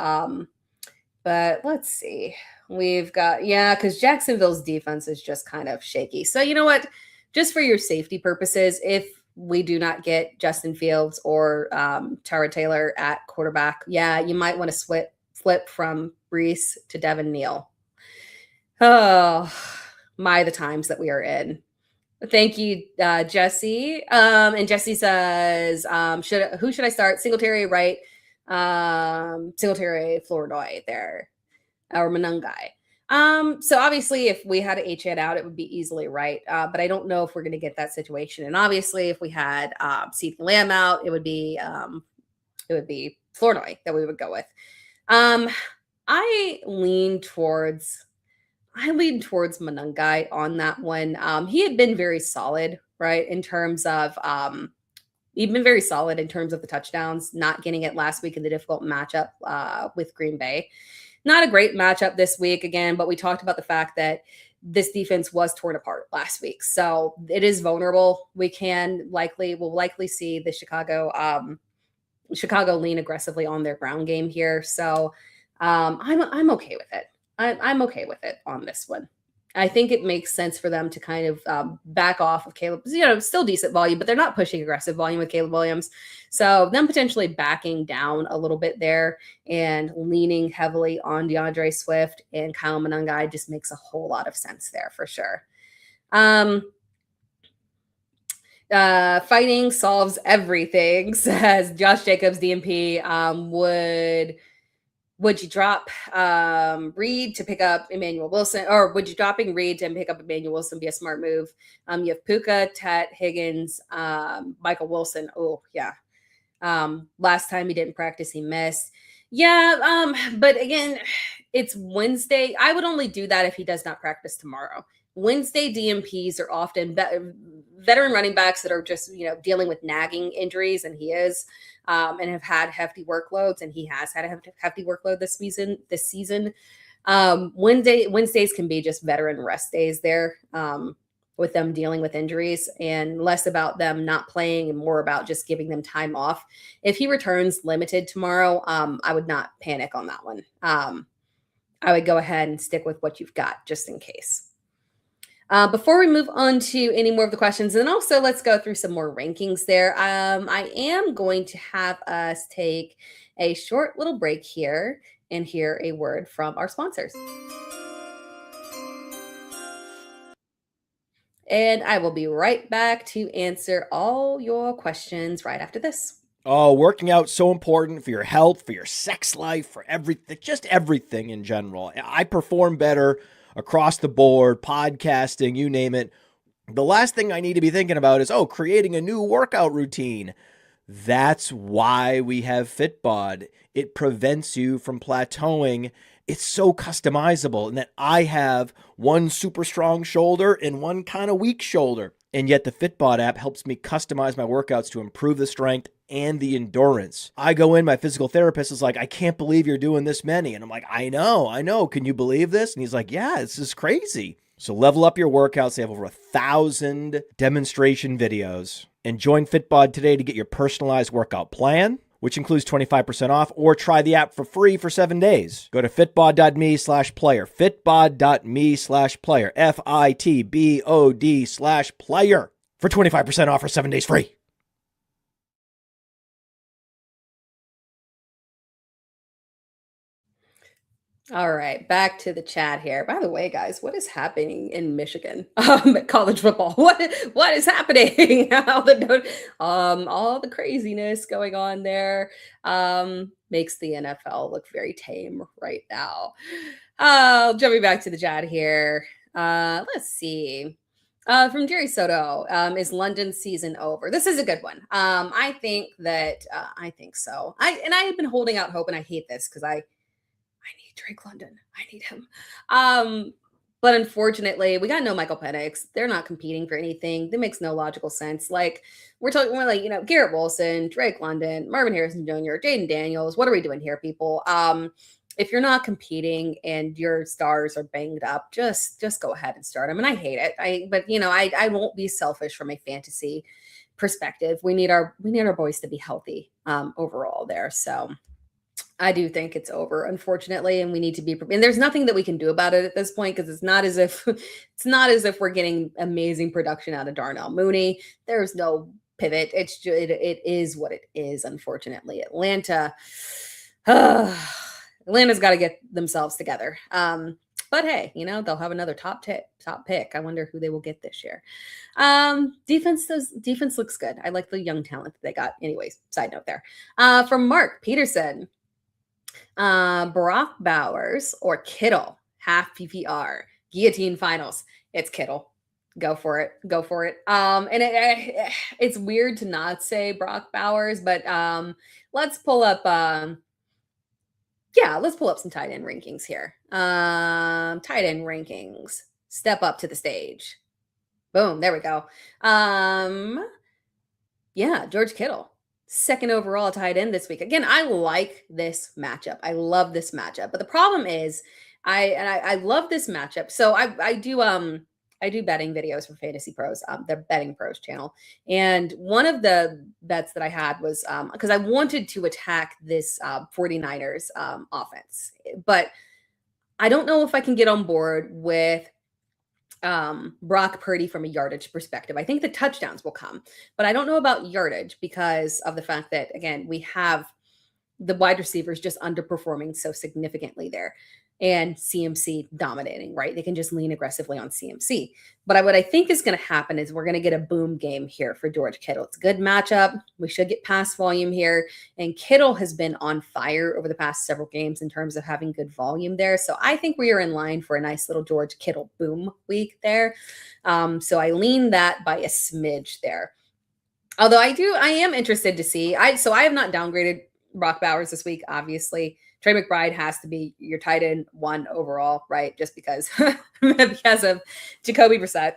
But let's see. We've got, yeah, because Jacksonville's defense is just kind of shaky. So you know what? Just for your safety purposes, if we do not get Justin Fields or Tara Taylor at quarterback, yeah, you might want to flip from Brees to Devin Neal. Oh, my, the times that we are in. Thank you, Jesse. And Jesse says, who should I start? Singletary, right? Singletary, Flournoy there, or Monangai. So obviously, if we had H-Head out, it would be easily right. But I don't know if we're going to get that situation. And obviously, if we had CeeDee Lamb out, it would be Flournoy that we would go with. I lean towards Monangai on that one. He had been very solid, right, in terms of he'd been very solid in terms of the touchdowns, not getting it last week in the difficult matchup with Green Bay. Not a great matchup this week again, but we talked about the fact that this defense was torn apart last week. So it is vulnerable. We'll likely see the Chicago lean aggressively on their ground game here. So I'm okay with it. I'm okay with it on this one. I think it makes sense for them to kind of back off of Caleb. Still decent volume, but they're not pushing aggressive volume with Caleb Williams. So them potentially backing down a little bit there and leaning heavily on DeAndre Swift and Kyle Monangai just makes a whole lot of sense there for sure. Fighting solves everything, says Josh Jacobs, DMP. Would you drop Reed to pick up Emmanuel Wilson, or would you dropping Reed and pick up Emmanuel Wilson be a smart move? You have Puka, Tet, Higgins, Michael Wilson. Oh yeah. Last time he didn't practice, he missed. Yeah. But again, it's Wednesday. I would only do that if he does not practice tomorrow. Wednesday DMPs are often veteran running backs that are just, dealing with nagging injuries, and he is, and have had hefty workloads, and he has had a hefty workload this season. Wednesdays can be just veteran rest days there, with them dealing with injuries, and less about them not playing and more about just giving them time off. If he returns limited tomorrow, I would not panic on that one. I would go ahead and stick with what you've got just in case. Before we move on to any more of the questions, and also let's go through some more rankings there. I am going to have us take a short little break here and hear a word from our sponsors. And I will be right back to answer all your questions right after this. Oh, working out so important for your health, for your sex life, for everything, just everything in general. I perform better across the board, podcasting, you name it. The last thing I need to be thinking about is, creating a new workout routine. That's why we have FITBOD. It prevents you from plateauing. It's so customizable in that I have one super strong shoulder and one kind of weak shoulder. And yet the FITBOD app helps me customize my workouts to improve the strength and the endurance. I go in, my physical therapist is like, I can't believe you're doing this many. And I'm like, I know. Can you believe this? And he's like, yeah, this is crazy. So level up your workouts. They have over 1,000 demonstration videos. And join FITBOD today to get your personalized workout plan, which includes 25% off, or try the app for free for 7 days. Go to fitbod.me/player, fitbod.me/player, FITBOD/player for 25% off for 7 days free. All right, back to the chat here. By the way, guys, what is happening in Michigan? College football. What is happening? all the craziness going on there makes the NFL look very tame right now. Jumping back to the chat here. Let's see. From Jerry Soto, is London season over? This is a good one. I think so. I have been holding out hope, and I hate this because I need Drake London. I need him. But unfortunately, we got no Michael Penix. They're not competing for anything. That makes no logical sense. Like we're like, Garrett Wilson, Drake London, Marvin Harrison Jr., Jaden Daniels. What are we doing here, people? If you're not competing and your stars are banged up, just go ahead and start them. And I hate it. I won't be selfish from a fantasy perspective. We need our boys to be healthy overall there. So I do think it's over, unfortunately, and we need to be. And there's nothing that we can do about it at this point because it's not as if we're getting amazing production out of Darnell Mooney. There's no pivot. It's just, it is what it is. Unfortunately, Atlanta's got to get themselves together. But hey, they'll have another top pick. I wonder who they will get this year. Defense looks good. I like the young talent that they got. Anyways, side note there. From Mark Peterson. Brock Bowers or Kittle, half PPR, guillotine finals. It's Kittle. Go for it. And it's weird to not say Brock Bowers, but let's pull up some tight end rankings here. Tight end rankings. Step up to the stage. Boom, there we go. George Kittle. Second overall tight end this week. Again, I like this matchup. I love this matchup. But the problem is, I love this matchup. So I do betting videos for Fantasy Pros, the Betting Pros channel. And one of the bets that I had was because I wanted to attack this 49ers offense. But I don't know if I can get on board with Brock Purdy from a yardage perspective. I think the touchdowns will come, but I don't know about yardage because of the fact that, again, we have the wide receivers just underperforming so significantly there and CMC dominating, right? They can just lean aggressively on CMC. But what I think is going to happen is we're going to get a boom game here for George Kittle. It's a good matchup. We should get pass volume here. And Kittle has been on fire over the past several games in terms of having good volume there. So I think we are in line for a nice little George Kittle boom week there. So I lean that by a smidge there. Although I am interested to see. I have not downgraded Brock Bowers this week, obviously. Trey McBride has to be your tight end 1 overall, right? Just because of Jacoby Brissett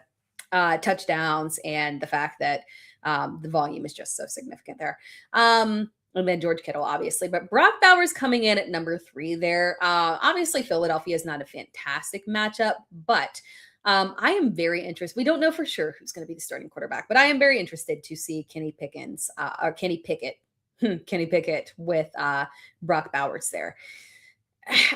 touchdowns and the fact that the volume is just so significant there. And then George Kittle, obviously. But Brock Bowers coming in at number 3 there. Obviously, Philadelphia is not a fantastic matchup, but I am very interested. We don't know for sure who's going to be the starting quarterback, but I am very interested to see Kenny Pickett with Brock Bowers there.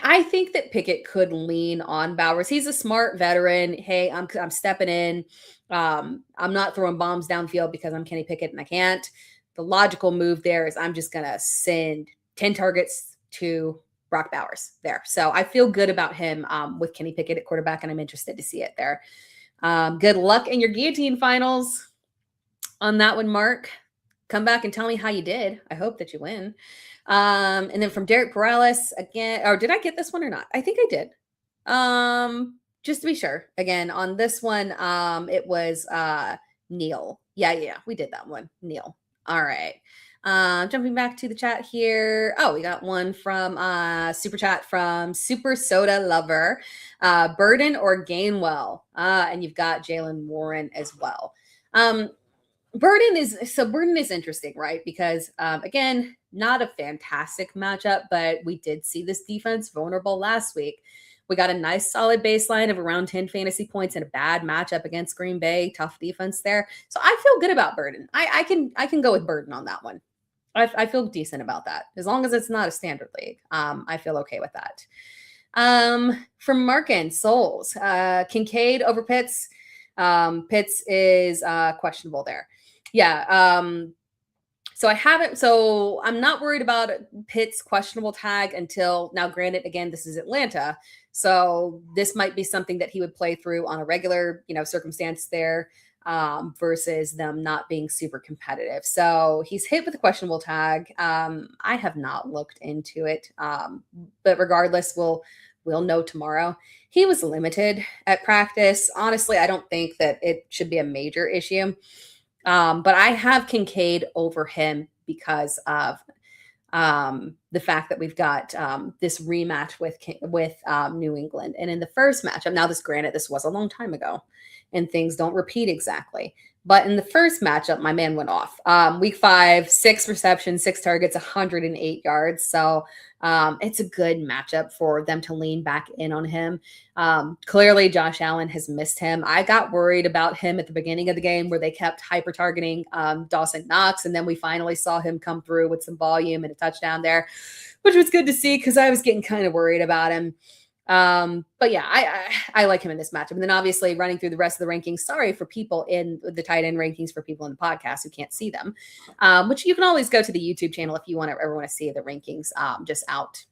I think that Pickett could lean on Bowers. He's a smart veteran. Hey, I'm stepping in. I'm not throwing bombs downfield because I'm Kenny Pickett and I can't. The logical move there is I'm just going to send 10 targets to Brock Bowers there. So I feel good about him with Kenny Pickett at quarterback, and I'm interested to see it there. Good luck in your guillotine finals on that one, Mark. Come back and tell me how you did. I hope that you win. And then from Derek Perales again, or did I get this one or not? I think I did. Just to be sure. Again, on this one, it was Neil. Yeah, we did that one. Neil. All right. Jumping back to the chat here. Oh, we got one from super chat from Super Soda Lover. Burden or Gainwell. And you've got Jalen Warren as well. Burden is interesting, right? Because again, not a fantastic matchup, but we did see this defense vulnerable last week. We got a nice solid baseline of around 10 fantasy points and a bad matchup against Green Bay. Tough defense there. So I feel good about Burden. I can go with Burden on that one. I feel decent about that. As long as it's not a standard league. I feel okay with that. From Markin Souls, Kincaid over Pitts. Pitts is questionable there. Yeah. So I'm not worried about Pitt's questionable tag until now. Granted, again, this is Atlanta. So this might be something that he would play through on a regular, circumstance there versus them not being super competitive. So he's hit with a questionable tag. I have not looked into it. But regardless, we'll know tomorrow. He was limited at practice. Honestly, I don't think that it should be a major issue. But I have Kincaid over him because of the fact that we've got this rematch with New England. And in the first matchup, now this was a long time ago and things don't repeat exactly. But in the first matchup, my man went off. Week 5, 6 receptions, 6 targets, 108 yards. So it's a good matchup for them to lean back in on him. Clearly, Josh Allen has missed him. I got worried about him at the beginning of the game where they kept hyper targeting Dawson Knox. And then we finally saw him come through with some volume and a touchdown there, which was good to see because I was getting kind of worried about him. But yeah, I like him in this matchup. And then obviously running through the rest of the rankings, sorry for people in the tight end rankings for people in the podcast who can't see them, which you can always go to the YouTube channel if you ever want to see the rankings just out.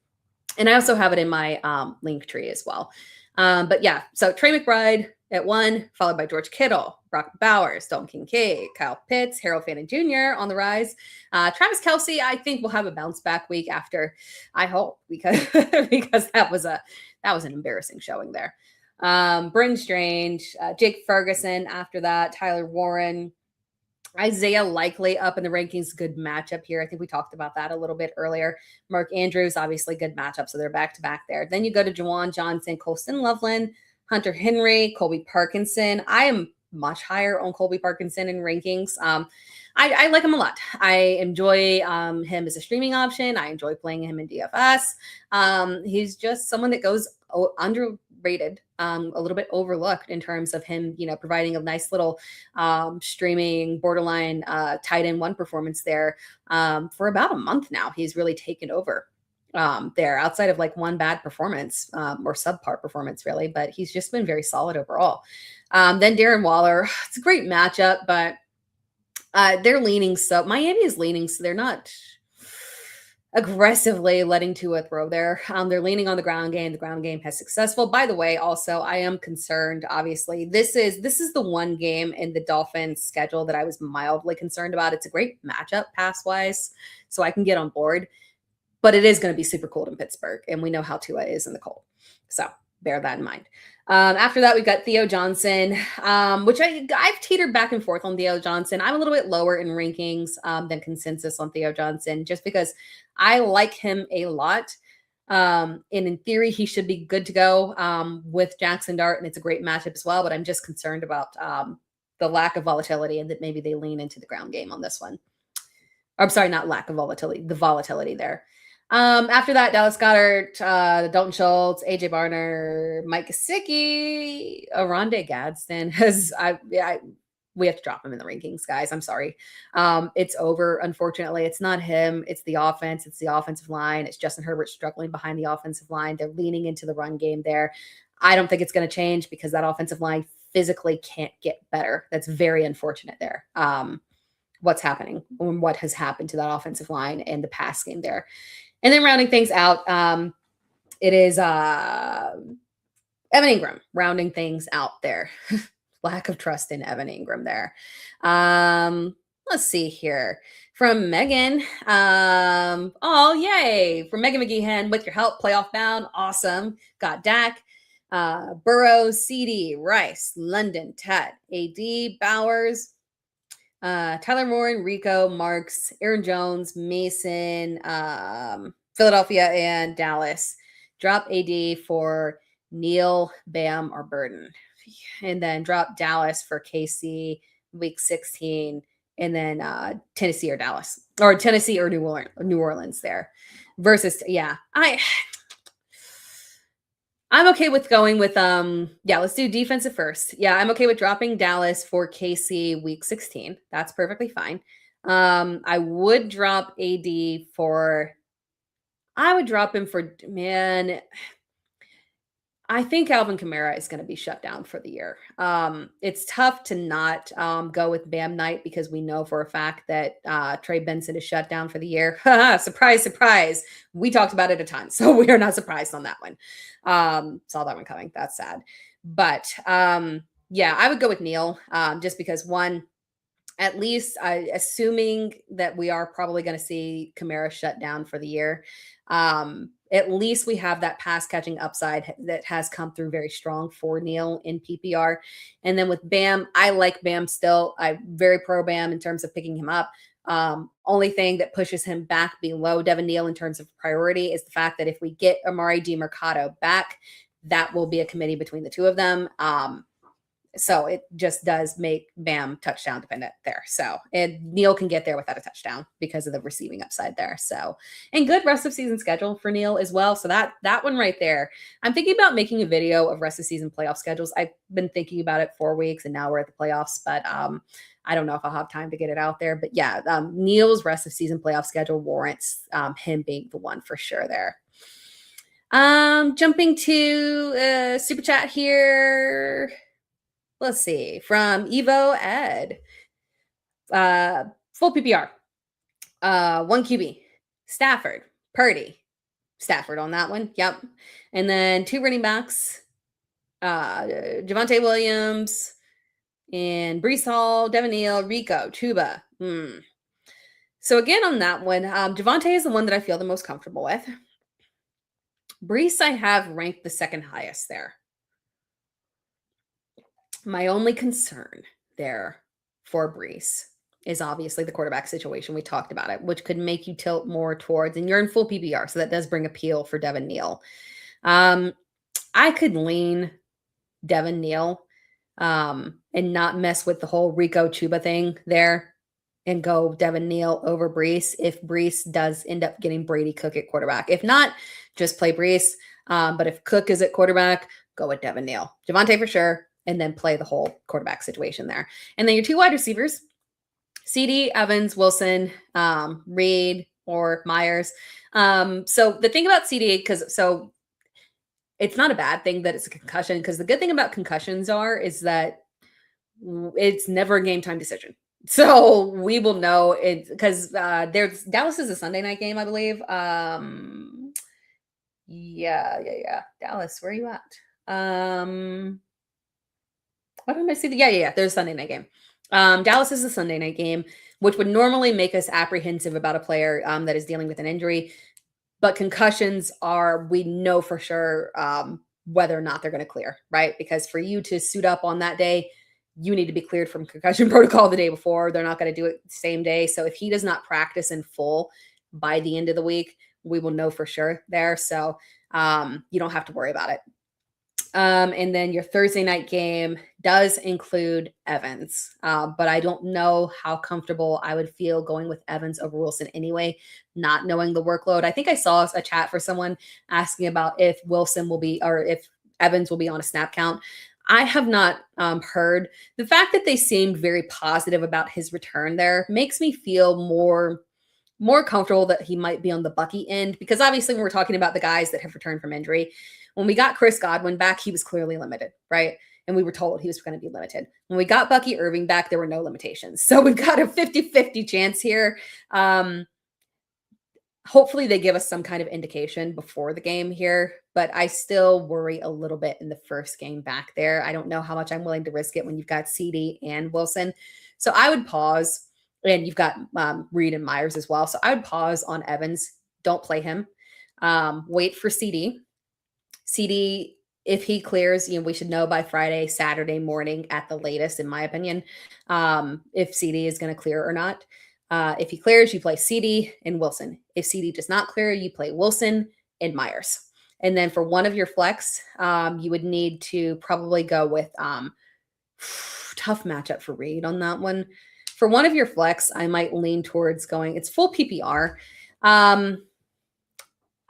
And I also have it in my link tree as well. But yeah, so Trey McBride at 1, followed by George Kittle, Brock Bowers, Dalton Kincaid, Kyle Pitts, Harold Fannin Jr. on the rise. Travis Kelce, I think, will have a bounce back week after, I hope, because that was an embarrassing showing there. Bryn Strange, Jake Ferguson after that, Tyler Warren, Isaiah Likely up in the rankings. Good matchup here. I think we talked about that a little bit earlier. Mark Andrews, obviously good matchup. So they're back to back there. Then you go to Juwan Johnson, Colston Loveland, Hunter Henry, Colby Parkinson. I am much higher on Colby Parkinson in rankings. I like him a lot. I enjoy him as a streaming option. I enjoy playing him in DFS. He's just someone that goes underrated, a little bit overlooked in terms of him, providing a nice little streaming borderline tight end 1 performance there for about a month now. He's really taken over there outside of like one bad performance or subpar performance really, but he's just been very solid overall. Then Darren Waller, it's a great matchup, but they're leaning. So Miami is leaning. So they're not aggressively letting Tua throw there. They're leaning on the ground game. The ground game has successful. By the way, also, I am concerned. Obviously, this is the one game in the Dolphins schedule that I was mildly concerned about. It's a great matchup pass wise, so I can get on board. But it is going to be super cold in Pittsburgh, and we know how Tua is in the cold. So bear that in mind. After that, we've got Theo Johnson, which I've teetered back and forth on Theo Johnson. I'm a little bit lower in rankings than consensus on Theo Johnson, just because I like him a lot. And in theory, he should be good to go with Jackson Dart, and it's a great matchup as well. But I'm just concerned about the lack of volatility and that maybe they lean into the ground game on this one. I'm sorry, not lack of volatility, the volatility there. After that, Dallas Goedert, Dalton Schultz, AJ Barner, Mike Gesicki, Aronde Gadsden we have to drop him in the rankings, guys. I'm sorry. It's over. Unfortunately, it's not him. It's the offense. It's the offensive line. It's Justin Herbert struggling behind the offensive line. They're leaning into the run game there. I don't think it's going to change because that offensive line physically can't get better. That's very unfortunate there. What's happening and what has happened to that offensive line and the pass game there. And then rounding things out, it is Evan Ingram rounding things out there. Lack of trust in Evan Ingram there. Let's see here. From Megan. Oh, yay. From Megan McGeehan, with your help, playoff bound. Awesome. Got Dak, Burrows, CD, Rice, London, Ted, AD, Bowers, Tyler Warren, Rico, Marks, Aaron Jones, Mason, Philadelphia, and Dallas. Drop AD for Neal, Bam, or Burden. And then drop Dallas for KC week 16. And then Tennessee or Dallas. Or Tennessee or New Orleans there. Versus, yeah. I'm okay with going with, let's do defensive first. Yeah, I'm okay with dropping Dallas for KC week 16. That's perfectly fine. I would drop AD I would drop him for, man, I think Alvin Kamara is going to be shut down for the year. It's tough to not go with Bam Knight because we know for a fact that Trey Benson is shut down for the year. Surprise, surprise. We talked about it a ton, so we are not surprised on that one. Saw that one coming. That's sad. But I would go with Neal just because one, at least assuming that we are probably going to see Kamara shut down for the year. At least we have that pass catching upside that has come through very strong for Neal in PPR. And then with Bam, I like Bam still. I'm very pro Bam in terms of picking him up. Only thing that pushes him back below Devin Neal in terms of priority is the fact that if we get Amari DiMercato back, that will be a committee between the two of them. So it just does make Bam touchdown dependent there. So and Neal can get there without a touchdown because of the receiving upside there. So and good rest of season schedule for Neal as well. So that one right there. I'm thinking about making a video of rest of season playoff schedules. I've been thinking about it 4 weeks and now we're at the playoffs, but I don't know if I'll have time to get it out there. But yeah, Neal's rest of season playoff schedule warrants him being the one for sure there. Jumping to super chat here. Let's see, from Evo Ed. Full PPR. 1 QB. Stafford. Purdy. Stafford on that one. Yep. And then 2 running backs. Javonte Williams and Brees Hall, Devin Neal, Rico, Chuba. So again on that one, Javonte is the one that I feel the most comfortable with. Brees I have ranked the second highest there. My only concern there for Brees is obviously the quarterback situation. We talked about it, which could make you tilt more towards, and you're in full PPR, so that does bring appeal for Devin Neal. I could lean Devin Neal and not mess with the whole Rico Chuba thing there and go Devin Neal over Brees if Brees does end up getting Brady Cook at quarterback. If not, just play Brees. But if Cook is at quarterback, go with Devin Neal. Javonte for sure. And then play the whole quarterback situation there. And then your 2 wide receivers, CD, Evans, Wilson, Reed, or Myers. So the thing about CD, so it's not a bad thing that it's a concussion, because the good thing about concussions is that it's never a game time decision. So we will know it because there's Dallas is a Sunday night game, I believe. Yeah. Dallas, where are you at? What did I see? Yeah. There's a Sunday night game. Dallas is a Sunday night game, which would normally make us apprehensive about a player that is dealing with an injury. But concussions we know for sure whether or not they're going to clear, right? Because for you to suit up on that day, you need to be cleared from concussion protocol the day before. They're not going to do it the same day. So if he does not practice in full by the end of the week, we will know for sure there. So you don't have to worry about it. And then your Thursday night game does include Evans, but I don't know how comfortable I would feel going with Evans over Wilson anyway, not knowing the workload. I think I saw a chat for someone asking about if Wilson will be, or if Evans will be on a snap count. I have not heard. The fact that they seemed very positive about his return there makes me feel more comfortable that he might be on the Bucky end, because obviously when we're talking about the guys that have returned from injury, when we got Chris Godwin back, he was clearly limited, right? And we were told he was going to be limited. When we got Bucky Irving back, there were no limitations. So we've got a 50-50 chance here. Hopefully they give us some kind of indication before the game here, but I still worry a little bit in the first game back there. I don't know how much I'm willing to risk it when you've got CD and Wilson. So I would pause, and you've got Reed and Myers as well. So I would pause on Evans. Don't play him. Wait for CD. CD, if he clears, we should know by Friday, Saturday morning at the latest, in my opinion, if CD is going to clear or not. If he clears, you play CD and Wilson. If CD does not clear, you play Wilson and Myers. And then for one of your flex, you would need to probably go with tough matchup for Reed on that one. For one of your flex, I might lean towards going, it's full PPR.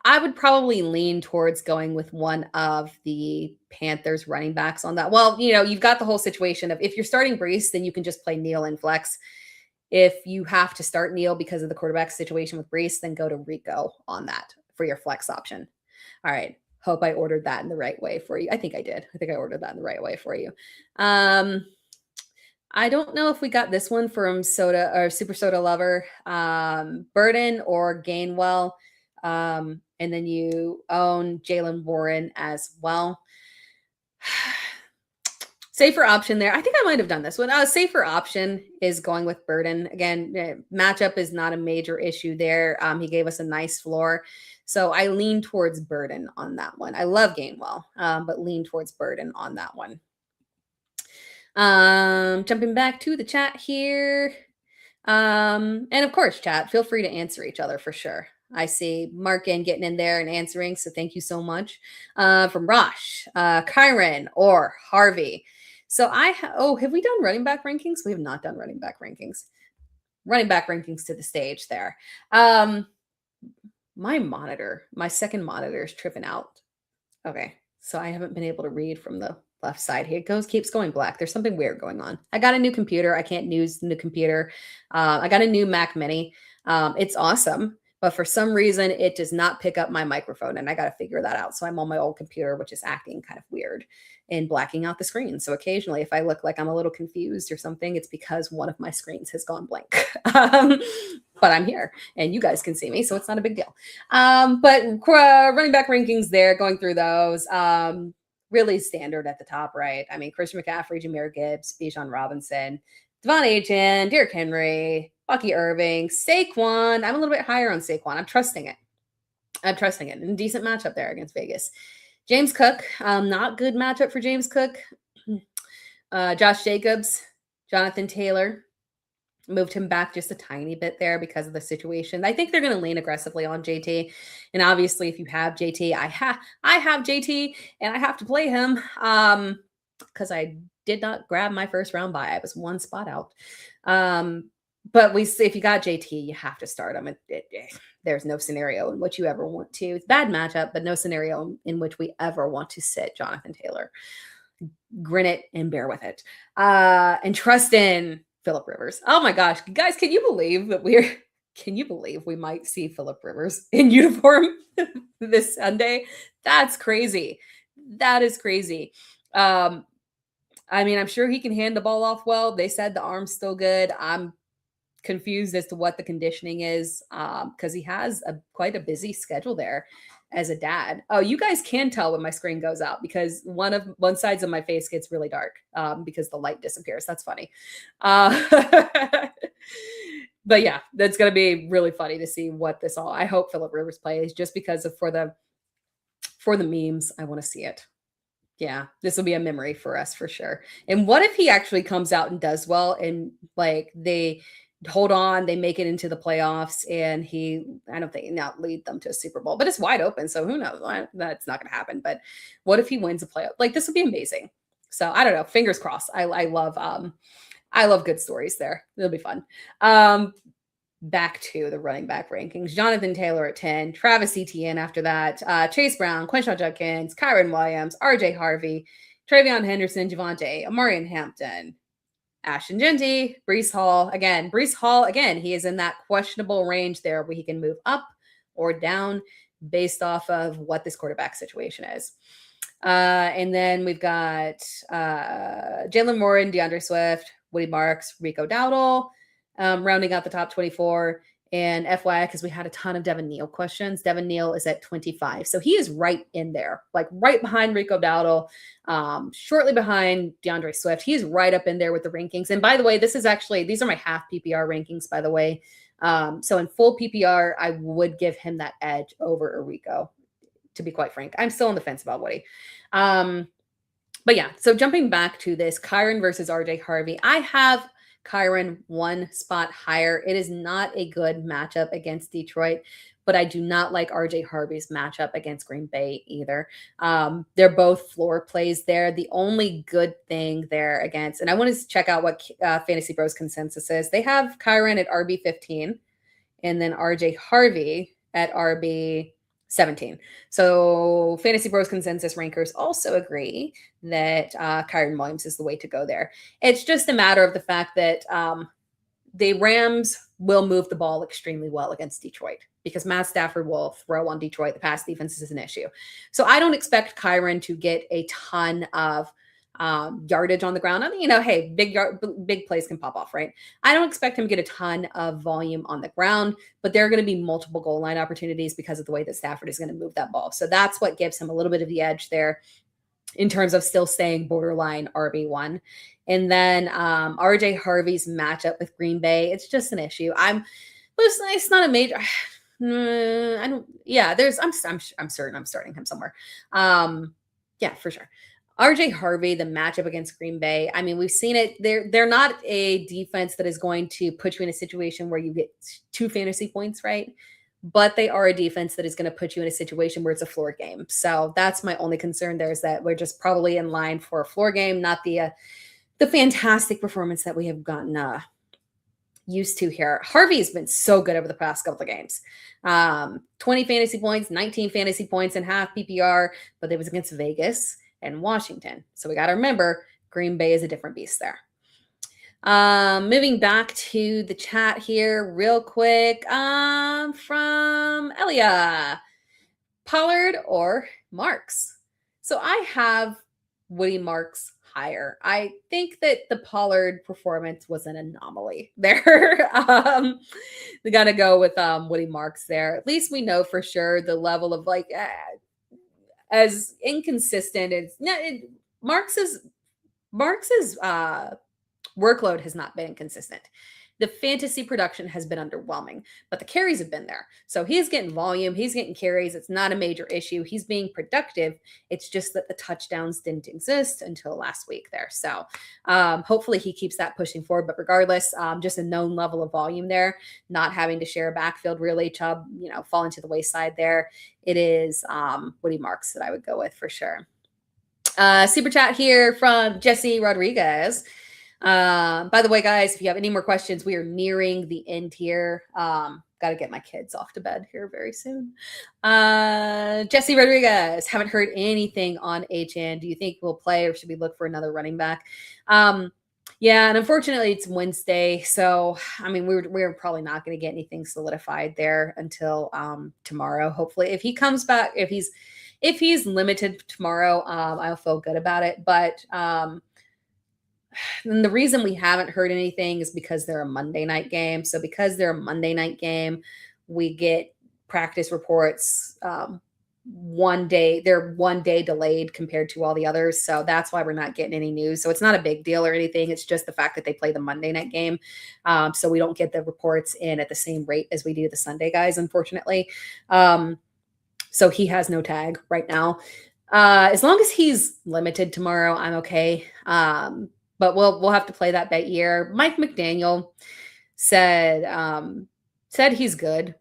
I would probably lean towards going with one of the Panthers running backs on that. Well, you've got the whole situation of, if you're starting Brees, then you can just play Neal in flex. If you have to start Neal because of the quarterback situation with Brees, then go to Rico on that for your flex option. All right. Hope I ordered that in the right way for you. I think I did. I think I ordered that in the right way for you. I don't know if we got this one from Soda or Super Soda Lover, Burden or Gainwell. And then you own Jalen Warren as well. Safer option there. I think I might have done this one. Safer option is going with Burden. Again, matchup is not a major issue there. He gave us a nice floor. So I lean towards Burden on that one. I love Gainwell, but lean towards Burden on that one. Jumping back to the chat here. And of course, chat, feel free to answer each other for sure. I see Markin getting in there and answering, so thank you so much. From Rosh, Kyron, or Harvey. So have we done running back rankings? We have not done running back rankings. Running back rankings to the stage there. My second monitor is tripping out. Okay. So I haven't been able to read from the left side here. Keeps going black. There's something weird going on. I got a new computer. I can't use the new computer. I got a new Mac Mini. It's awesome, but for some reason it does not pick up my microphone, and I got to figure that out. So I'm on my old computer, which is acting kind of weird and blacking out the screen. So occasionally, if I look like I'm a little confused or something, it's because one of my screens has gone blank. But I'm here, and you guys can see me, so it's not a big deal. But running back rankings there, going through those. Really standard at the top, right? I mean, Christian McCaffrey, Jahmyr Gibbs, Bijan Robinson, Devon Achane, Derrick Henry, Bucky Irving, Saquon. I'm a little bit higher on Saquon. I'm trusting it. And a decent matchup there against Vegas. James Cook, not good matchup for James Cook. Josh Jacobs, Jonathan Taylor. Moved him back just a tiny bit there because of the situation. I think they're going to lean aggressively on JT. And obviously, if you have JT, I have JT, and I have to play him because I did not grab my first round bye. I was one spot out. But if you got JT, you have to start him. There's no scenario in which you ever want to. It's a bad matchup, but no scenario in which we ever want to sit Jonathan Taylor. Grin it and bear with it. And trust in Phillip Rivers. Oh my gosh, guys, can you believe we might see Phillip Rivers in uniform this Sunday? That's crazy. That is crazy. I mean, I'm sure he can hand the ball off well. They said the arm's still good. I'm confused as to what the conditioning is because he has quite a busy schedule there as a dad. Oh, you guys can tell when my screen goes out because one sides of my face gets really dark because the light disappears. That's funny. But yeah, that's going to be really funny to see what this all. I hope Phillip Rivers plays just because for the memes. I want to see it. Yeah, this will be a memory for us for sure. And what if he actually comes out and does well and like they hold on, they make it into the playoffs, and I don't think not lead them to a Super Bowl, but it's wide open. So who knows? That's not going to happen. But what if he wins a playoff? Like this would be amazing. So I don't know. Fingers crossed. I love good stories there. It'll be fun. Back to the running back rankings. Jonathan Taylor at 10, Travis Etienne after that, Chase Brown, Quinshon Judkins, Kyren Williams, RJ Harvey, Travion Henderson, Javonte, Amarian Hampton, Ashton Genty, Breece Hall. Again, he is in that questionable range there where he can move up or down based off of what this quarterback situation is. And then we've got Jalen Warren, DeAndre Swift, Woody Marks, Rico Dowdle, rounding out the top 24. And FYI, because we had a ton of Devin Neal questions, Devin Neal is at 25. So he is right in there, like right behind Rico Dowdle, shortly behind DeAndre Swift. He's right up in there with the rankings. And by the way, these are my half PPR rankings, by the way. So in full PPR, I would give him that edge over Rico, to be quite frank. I'm still on the fence about Woody. But yeah, so jumping back to this, Kyren versus RJ Harvey, I have Kyren one spot higher. It is not a good matchup against Detroit, but I do not like RJ Harvey's matchup against Green Bay either. They're both floor plays there. The only good thing there against, and I want to check out what Fantasy Bros consensus is. They have Kyren at RB 15 and then RJ Harvey at RB 17. So Fantasy Bros consensus rankers also agree that Kyren Williams is the way to go there. It's just a matter of the fact that the Rams will move the ball extremely well against Detroit because Matt Stafford will throw on Detroit. The pass defense is an issue. So I don't expect Kyren to get a ton of yardage on the ground. I mean, hey, big plays can pop off, right? I don't expect him to get a ton of volume on the ground, but there are going to be multiple goal line opportunities because of the way that Stafford is going to move that ball. So that's what gives him a little bit of the edge there in terms of still staying borderline RB1. And then RJ Harvey's matchup with Green Bay, it's just an issue. It's not a major. I'm certain I'm starting him somewhere. Yeah, for sure. RJ Harvey, the matchup against Green Bay. I mean, we've seen it. They're not a defense that is going to put you in a situation where you get 2 fantasy points, right? but they are a defense that is going to put you in a situation where it's a floor game. So that's my only concern there, is that we're just probably in line for a floor game, not the fantastic performance that we have gotten used to here. Harvey's been so good over the past couple of games. 20 fantasy points, 19 fantasy points in half PPR, but it was against Vegas and Washington. So we got to remember Green Bay is a different beast there. Moving back to the chat here real quick. From Elia, Pollard or Marks? So I have Woody Marks higher. I think that the Pollard performance was an anomaly there. We got to go with Woody Marks there. At least we know for sure the level of as inconsistent as Marks's workload has not been consistent. The fantasy production has been underwhelming, but the carries have been there. So he's getting volume. He's getting carries. It's not a major issue. He's being productive. It's just that the touchdowns didn't exist until last week there. So hopefully he keeps that pushing forward. But regardless, just a known level of volume there, not having to share a backfield really, Chubb, falling to the wayside there. It is Woody Marks that I would go with for sure. Super chat here from Jesse Rodriguez. By the way, guys, if you have any more questions, we are nearing the end here. Got to get my kids off to bed here very soon. Jesse Rodriguez, haven't heard anything on HN. Do you think we'll play, or should we look for another running back? Yeah, and unfortunately it's Wednesday. So, we're probably not going to get anything solidified there until tomorrow. Hopefully, if he comes back, if he's limited tomorrow, I'll feel good about it. But and the reason we haven't heard anything is because they're a Monday night game. So because they're a Monday night game, we get practice reports one day. They're 1 day delayed compared to all the others. So that's why we're not getting any news. So it's not a big deal or anything. It's just the fact that they play the Monday night game. So we don't get the reports in at the same rate as we do the Sunday guys, unfortunately. So he has no tag right now. As long as he's limited tomorrow, I'm okay. But we'll have to play that by ear. Mike McDaniel said he's good,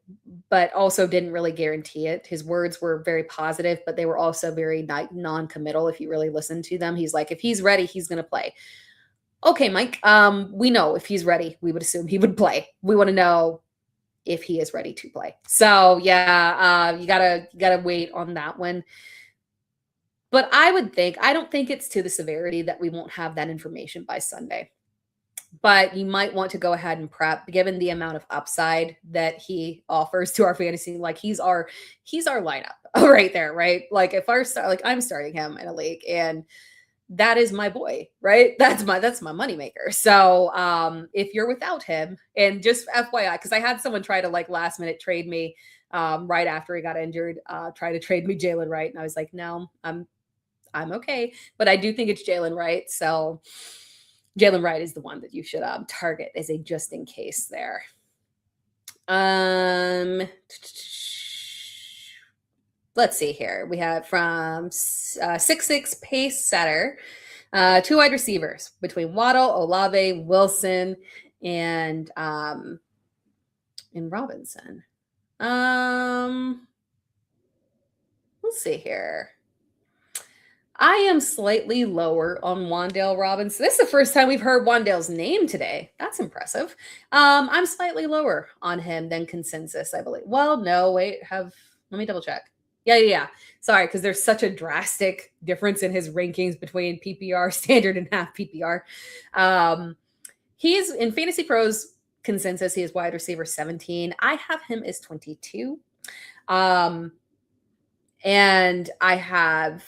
but also didn't really guarantee it. His words were very positive, but they were also very non-committal. If you really listen to them, he's like, if he's ready, he's going to play. Okay, Mike. We know if he's ready, we would assume he would play. We want to know if he is ready to play. So yeah, you gotta wait on that one. But I don't think it's to the severity that we won't have that information by Sunday. But you might want to go ahead and prep, given the amount of upside that he offers to our fantasy. Like he's our lineup right there, right? Like if I'm starting him in a league, and that is my boy, right? That's my moneymaker. So if you're without him, and just FYI, because I had someone try to last minute trade me right after he got injured, try to trade me Jalen Wright, and I was like, no, I'm okay, but I do think it's Jalen Wright. So Jalen Wright is the one that you should target as a just in case there. Let's see here. We have from 6'6" pace setter, 2 wide receivers between Waddle, Olave, Wilson, and Robinson. Let's see here. I am slightly lower on Wan'Dale Robinson. This is the first time we've heard Wan'Dale's name today. That's impressive. I'm slightly lower on him than consensus, I believe. Well, no, wait, let me double check. Yeah. Sorry, because there's such a drastic difference in his rankings between PPR standard and half PPR. He's in Fantasy Pros consensus. He is wide receiver 17. I have him as 22. And I have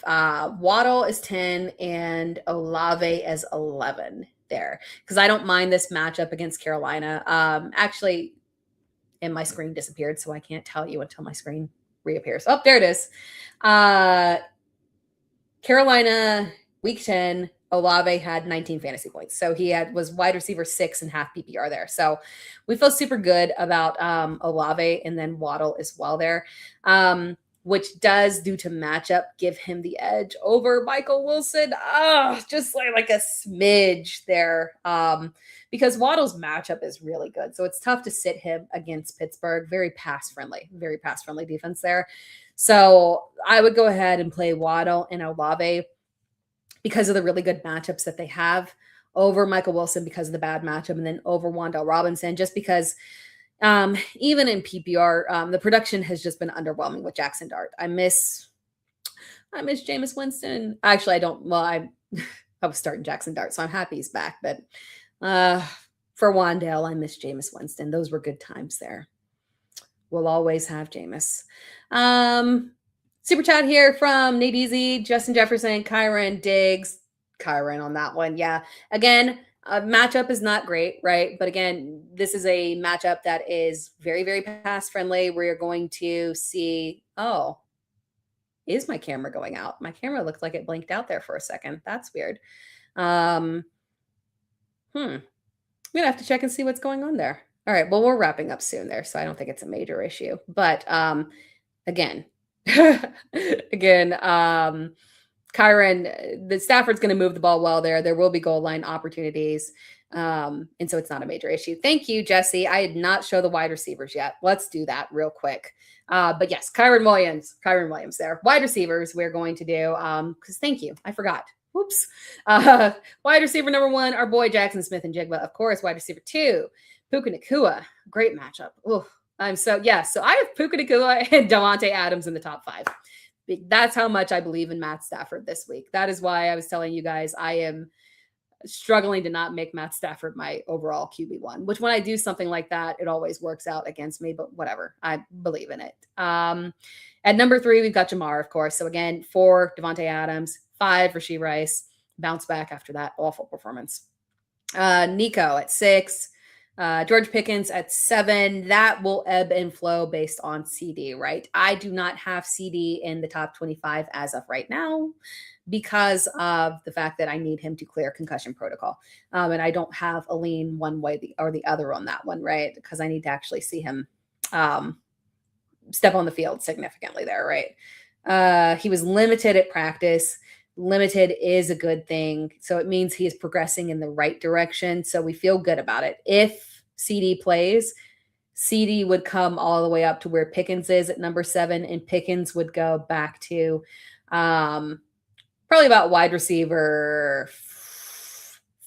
Waddle as 10 and Olave as 11 there, because I don't mind this matchup against Carolina. Actually, and my screen disappeared, so I can't tell you until my screen reappears. Oh, there it is. Carolina, week 10, Olave had 19 fantasy points. So he was wide receiver 6 and half PPR there. So we feel super good about Olave, and then Waddle as well there. which does, due to matchup, give him the edge over Michael Wilson. Just like a smidge there. Because Waddle's matchup is really good. So it's tough to sit him against Pittsburgh. Very pass friendly defense there. So I would go ahead and play Waddle and Olave because of the really good matchups that they have, over Michael Wilson because of the bad matchup, and then over Wan'Dale Robinson, just because even in PPR, the production has just been underwhelming with Jackson Dart. I miss Jameis Winston. Actually, I don't. Well, I was starting Jackson Dart, so I'm happy he's back. But for Wan'Dale, I miss Jameis Winston. Those were good times there. We'll always have Jameis. Super chat here from Nate Easy, Justin Jefferson, Kyron Diggs. Kyron on that one. Yeah. Again, matchup is not great, right? But again, this is a matchup that is very, very pass friendly, where you're going to see, is my camera going out? My camera looked like it blinked out there for a second. That's weird. I'm going to have to check and see what's going on there. All right. Well, we're wrapping up soon there, so I don't think it's a major issue. But again, Kyron, the Stafford's going to move the ball well there. There will be goal line opportunities. And so it's not a major issue. Thank you, Jesse. I did not show the wide receivers yet. Let's do that real quick. But yes, Kyron Williams there. Wide receivers we're going to do, because thank you. I forgot. Whoops. Wide receiver number 1, our boy Jackson Smith-Njigba. Of course, wide receiver 2, Puka Nacua. Great matchup. So I have Puka Nacua and Davante Adams in the top 5. That's how much I believe in Matt Stafford this week. That is why I was telling you guys I am struggling to not make Matt Stafford my overall QB1, which when I do something like that, it always works out against me, but whatever. I believe in it. At number 3, we've got Jamar, of course. So again, 4, Davante Adams, 5, Rashee Rice. Bounce back after that awful performance. Nico at 6. George Pickens at 7. That will ebb and flow based on CD, right? I do not have CD in the top 25 as of right now because of the fact that I need him to clear concussion protocol. And I don't have a lean one way or the other on that one, right? Because I need to actually see him step on the field significantly there, right? He was limited at practice. Limited is a good thing. So it means he is progressing in the right direction. So we feel good about it. If CD plays, CD would come all the way up to where Pickens is at number 7, and Pickens would go back to probably about wide receiver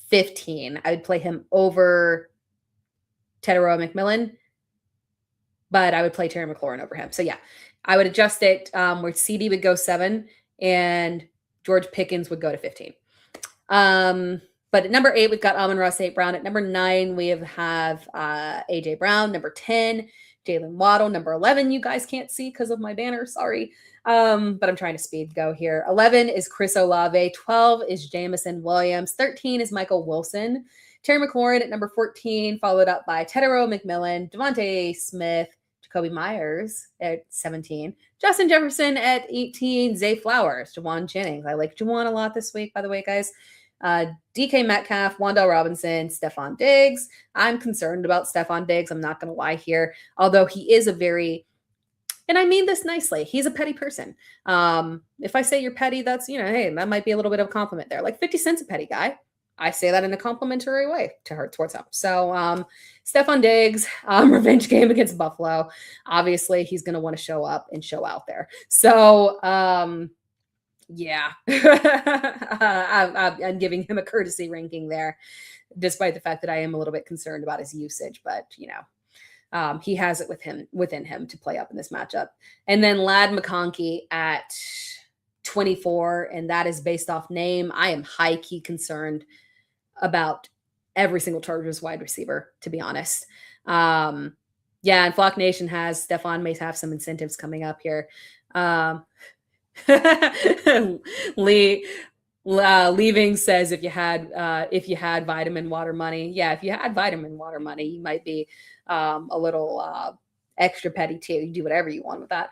15. I would play him over Tedero McMillan, but I would play Terry McLaurin over him. So yeah, I would adjust it where CD would go 7 and George Pickens would go to 15. But at number 8, we've got Amon-Ra St. Brown. At number 9, we have A.J. Brown. Number 10, Jalen Waddle. Number 11, you guys can't see because of my banner. Sorry. But I'm trying to speed go here. 11 is Chris Olave. 12 is Jamison Williams. 13 is Michael Wilson. Terry McLaurin at number 14, followed up by Tedero McMillan, Devontae Smith, Jacoby Myers at 17, Justin Jefferson at 18, Zay Flowers, Jawan Jennings. I like Jawan a lot this week, by the way, guys. DK Metcalf, Wan'Dale Robinson, Stephon Diggs. I'm concerned about Stephon Diggs. I'm not going to lie here, although he is a very, and I mean this nicely, he's a petty person. If I say you're petty, that's, hey, that might be a little bit of a compliment there. Like 50 Cent's a petty guy. I say that in a complimentary way towards him. So Stephon Diggs, revenge game against Buffalo. Obviously, he's going to want to show up and show out there. So, yeah, I'm giving him a courtesy ranking there, despite the fact that I am a little bit concerned about his usage. But, he has it within him to play up in this matchup. And then Ladd McConkey at 24, and that is based off name. I am high-key concerned about every single Chargers wide receiver, to be honest. And Flock Nation has Stephon may have some incentives coming up here. Leaving says if you had vitamin water money, if you had vitamin water money, you might be a little extra petty too. You do whatever you want with that.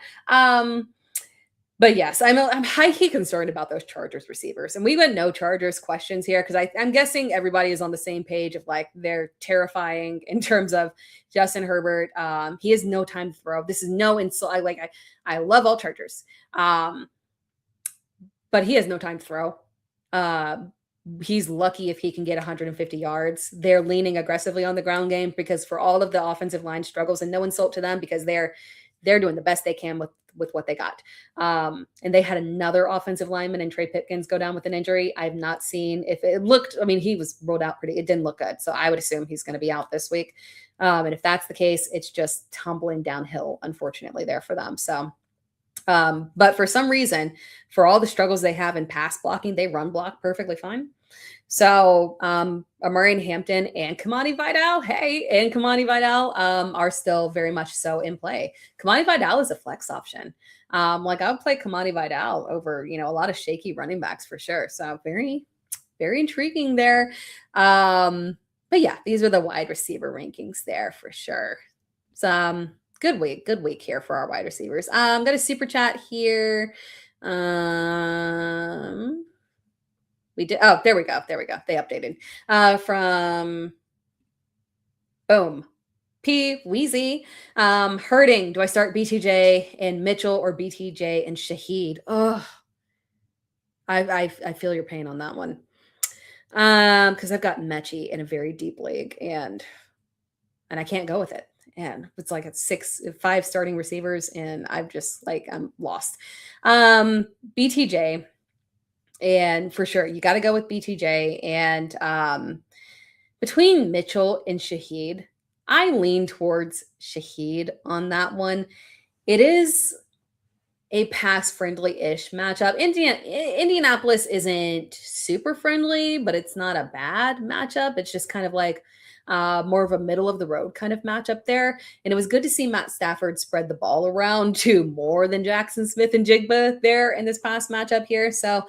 But yes, I'm high-key concerned about those Chargers receivers. And we went no Chargers questions here because I'm guessing everybody is on the same page of like they're terrifying in terms of Justin Herbert. He has no time to throw. This is no insult. I love all Chargers. But he has no time to throw. He's lucky if he can get 150 yards. They're leaning aggressively on the ground game because for all of the offensive line struggles, and no insult to them because they're doing the best they can with what they got. And they had another offensive lineman and Trey Pipkins go down with an injury. I've not seen if it looked, I mean, he was rolled out it didn't look good. So I would assume he's going to be out this week. And if that's the case, it's just tumbling downhill, unfortunately, there for them. So, but for some reason, for all the struggles they have in pass blocking, they run block perfectly fine. So Amari Hampton and Kamani Vidal are still very much so in play. Kamani Vidal is a flex option. I would play Kamani Vidal over, a lot of shaky running backs for sure. So very, very intriguing there. But yeah, these are the wide receiver rankings there for sure. So good week here for our wide receivers. Got a super chat here. We did. Oh, there we go. They updated from boom. P Wheezy. Hurting. Do I start BTJ and Mitchell or BTJ and Shaheed? Oh, I feel your pain on that one. Because I've got Mechie in a very deep league and I can't go with it. And it's like it's 5 starting receivers, and I'm just like I'm lost. BTJ. And for sure, you got to go with BTJ. And between Mitchell and Shaheed, I lean towards Shaheed on that one. It is a pass-friendly-ish matchup. Indianapolis isn't super friendly, but it's not a bad matchup. It's just kind of like more of a middle-of-the-road kind of matchup there. And it was good to see Matt Stafford spread the ball around to more than Jackson Smith and Jigba there in this past matchup here. So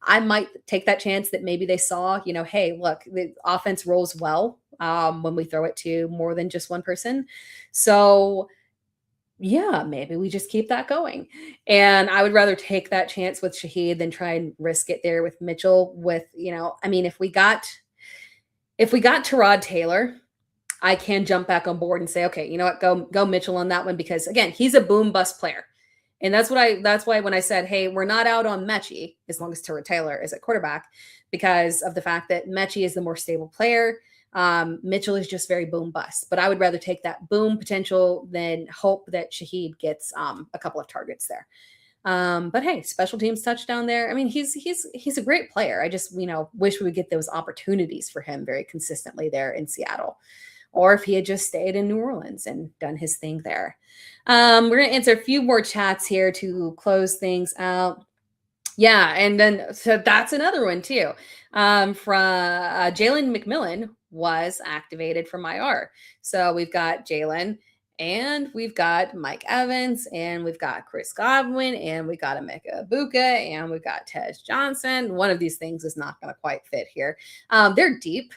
I might take that chance that maybe they saw, hey, look, the offense rolls well when we throw it to more than just one person. So yeah, maybe we just keep that going. And I would rather take that chance with Shaheed than try and risk it there with Mitchell with, if we got Tyrod Taylor, I can jump back on board and say, okay, you know what, go Mitchell on that one because again, he's a boom bust player. And that's why when I said, hey, we're not out on Mechie as long as Tyrod Taylor is at quarterback because of the fact that Mechie is the more stable player. Mitchell is just very boom bust, but I would rather take that boom potential than hope that Shaheed gets a couple of targets there. But hey, special teams touchdown there. I mean, he's a great player. I just, wish we would get those opportunities for him very consistently there in Seattle, or if he had just stayed in New Orleans and done his thing there. We're going to answer a few more chats here to close things out. Yeah, and then so that's another one too. From Jalen McMillan was activated from IR. So we've got Jalen and we've got Mike Evans and we've got Chris Godwin and we've got Emeka Ibuka and we've got Tej Johnson. One of these things is not going to quite fit here. They're deep.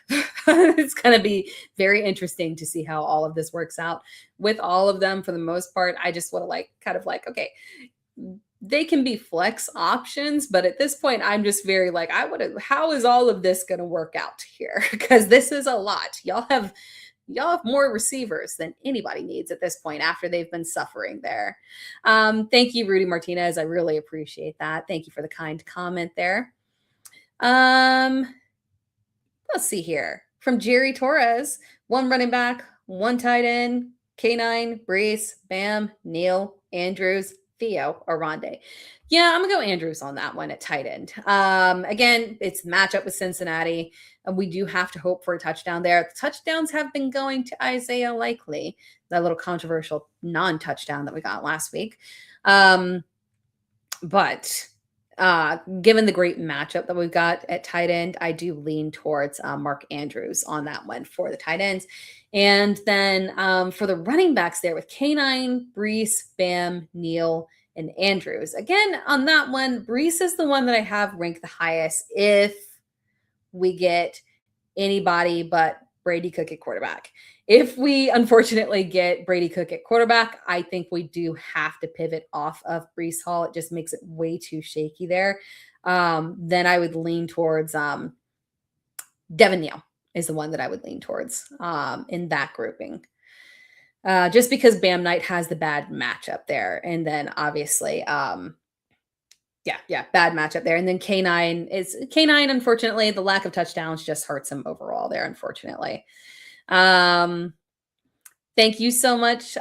It's going to be very interesting to see how all of this works out with all of them. For the most part, I just want to okay, they can be flex options, but at this point, I'm just very how is all of this going to work out here? Because this is a lot. Y'all have more receivers than anybody needs at this point after they've been suffering there. Thank you, Rudy Martinez. I really appreciate that. Thank you for the kind comment there. Let's see here. From Jerry Torres, 1 running back, 1 tight end, K9, Brees, Bam, Neal, Andrews, Theo, or Rondé. Yeah, I'm going to go Andrews on that one at tight end. Again, it's matchup with Cincinnati. And we do have to hope for a touchdown there. The touchdowns have been going to Isaiah Likely, that little controversial non-touchdown that we got last week. But given the great matchup that we've got at tight end, I do lean towards Mark Andrews on that one for the tight ends. And then for the running backs there with K9, Brees, Bam, Neal, and Andrews. Again, on that one, Brees is the one that I have ranked the highest if we get anybody but Brady Cook at quarterback. If we unfortunately get Brady Cook at quarterback, I think we do have to pivot off of Breece Hall. It just makes it way too shaky there. Then I would lean towards Devin Neal is the one that I would lean towards in that grouping. Just because Bam Knight has the bad matchup there. And then obviously, bad matchup there. And then K9, unfortunately, the lack of touchdowns just hurts him overall there, unfortunately. Thank you so much.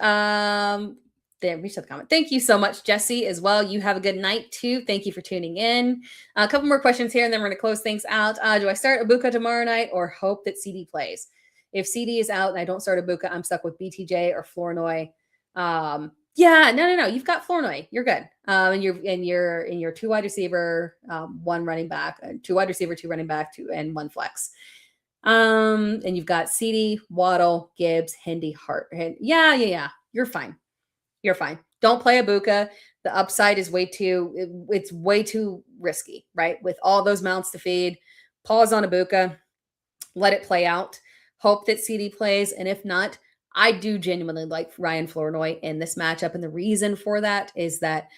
There, reached out the comment. Thank you so much, Jesse, as well. You have a good night too. Thank you for tuning in. A couple more questions here, and then we're going to close things out. Do I start Ibuka tomorrow night or hope that CD plays? If CD is out and I don't start Ibuka, I'm stuck with BTJ or Flournoy. No. You've got Flournoy. You're good. And you're in your 2 wide receiver, 1 running back, 2 wide receiver, 2 running back, 2 and 1 flex. And you've got CD, Waddle, Gibbs, Hendy, Hart. Yeah. You're fine. You're fine. Don't play Ibuka. The upside is it's way too risky, right? With all those mouths to feed, pause on Ibuka, let it play out. Hope that CD plays. And if not, I do genuinely like Ryan Flournoy in this matchup. And the reason for that is that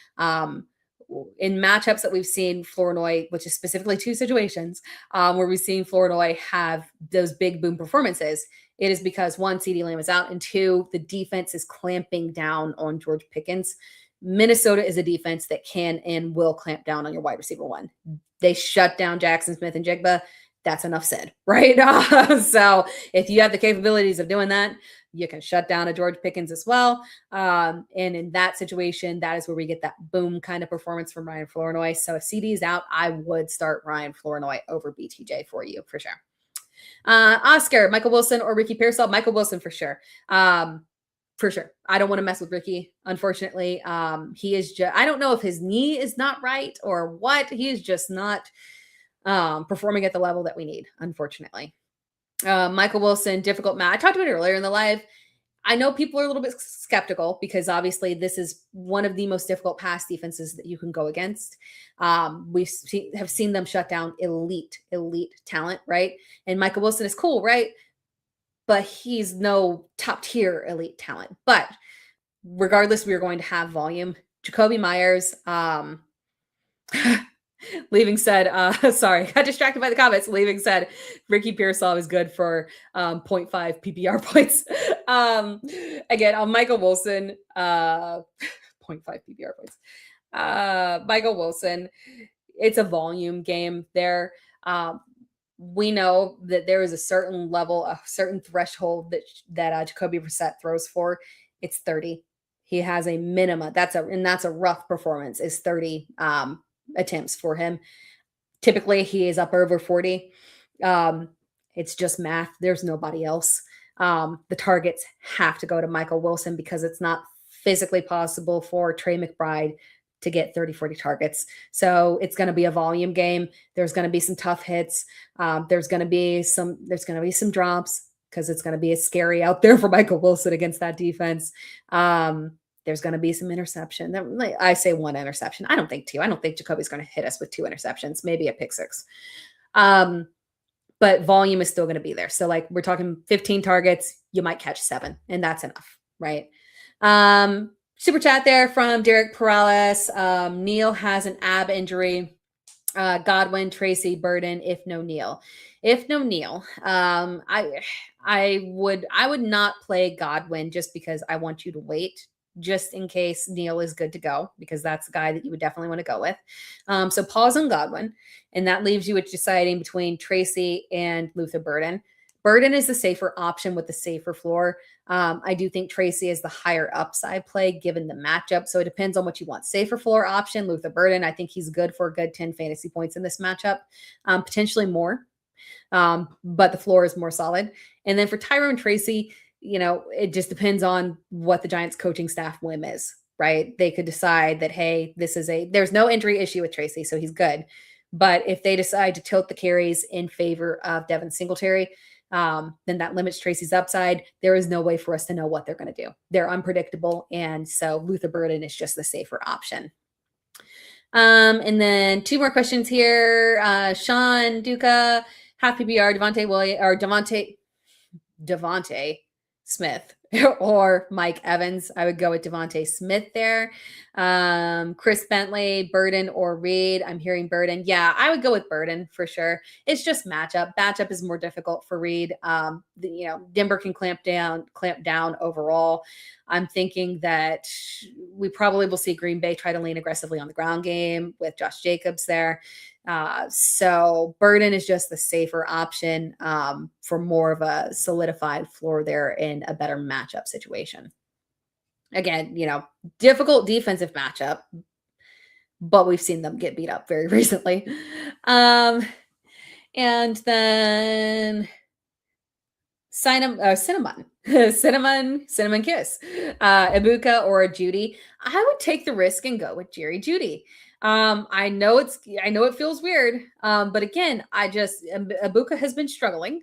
in matchups that we've seen Flournoy, which is specifically 2 situations where we've seen Flournoy have those big boom performances, it is because 1, CeeDee Lamb is out, and 2, the defense is clamping down on George Pickens. Minnesota is a defense that can and will clamp down on your wide receiver 1. They shut down Jackson Smith and Jigba. That's enough said, right? So if you have the capabilities of doing that, you can shut down a George Pickens as well. And in that situation, that is where we get that boom kind of performance from Ryan Flournoy. So if CD is out, I would start Ryan Flournoy over BTJ for you, for sure. Oscar, Michael Wilson or Ricky Pearsall? Michael Wilson for sure. For sure. I don't want to mess with Ricky, unfortunately. He is just, I don't know if his knee is not right or what. He is just not performing at the level that we need, unfortunately. Michael Wilson, difficult match. I talked about it earlier in the live. I know people are a little bit skeptical because obviously this is one of the most difficult pass defenses that you can go against. We have seen them shut down elite talent, right? And Michael Wilson is cool, right? But he's no top tier elite talent. But regardless, we are going to have volume. Jacoby Myers, Leaving said, sorry, got distracted by the comments. Leaving said, Ricky Pearsall is good for 0.5 PPR points. Again, on Michael Wilson, 0.5 PPR points. Michael Wilson, it's a volume game there. We know that there is a certain level, a certain threshold that Jacoby Brissett throws for. It's 30. He has a minimum. That's a rough performance. Is 30. Attempts for him. Typically, he is up over 40. It's just math. There's nobody else. The targets have to go to Michael Wilson because it's not physically possible for Trey McBride to get 30, 40 targets. So it's going to be a volume game. There's going to be some tough hits. There's going to be some drops because it's going to be scary out there for Michael Wilson against that defense. There's going to be some interception. I say 1 interception. I don't think 2. I don't think Jacoby's going to hit us with 2 interceptions, maybe a pick 6. But volume is still going to be there. So like we're talking 15 targets, you might catch 7, and that's enough, right? Super chat there from Derek Perales. Neal has an ab injury. Godwin, Tracy, Burden, if no Neal. I would not play Godwin just because I want you to wait just in case Neal is good to go, because that's a guy that you would definitely want to go with. So pause on Godwin, and that leaves you with deciding between Tracy and Luther Burden. Burden is the safer option with the safer floor. I do think Tracy is the higher upside play given the matchup. So it depends on what you want. Safer floor option, Luther Burden. I think he's good for a good 10 fantasy points in this matchup, potentially more. But the floor is more solid. And then for Tyrone Tracy, it just depends on what the Giants coaching staff whim is, right? They could decide that, hey, there's no injury issue with Tracy, so he's good. But if they decide to tilt the carries in favor of Devin Singletary, then that limits Tracy's upside. There is no way for us to know what they're going to do. They're unpredictable. And so Luther Burden is just the safer option. And then 2 more questions here. Sean Duca, Half-PPR, Devontae. Smith or Mike Evans. I would go with Devontae Smith there. Chris Bentley, Burden, or Reed. I'm hearing Burden. Yeah, I would go with Burden for sure. It's just matchup. Matchup is more difficult for Reed. Denver can clamp down overall. I'm thinking that we probably will see Green Bay try to lean aggressively on the ground game with Josh Jacobs there. So Burden is just the safer option for more of a solidified floor there in a better matchup situation. Again, difficult defensive matchup, but we've seen them get beat up very recently. And then Cinnamon Kiss, Ibuka or Judy. I would take the risk and go with Jerry Judy. I know it feels weird. But again, Ibuka has been struggling.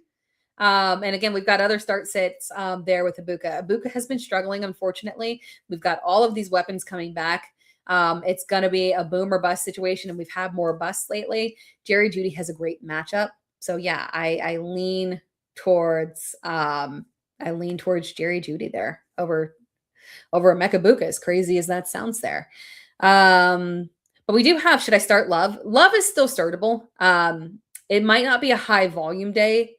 And again, we've got other start sits there with Ibuka. Ibuka has been struggling, unfortunately. We've got all of these weapons coming back. It's going to be a boom or bust situation, and we've had more busts lately. Jerry Judy has a great matchup. So yeah, I lean towards Jerry Judy there over Emeka Ibuka, as crazy as that sounds there. But we do have, should I start Love? Love is still startable. It might not be a high volume day.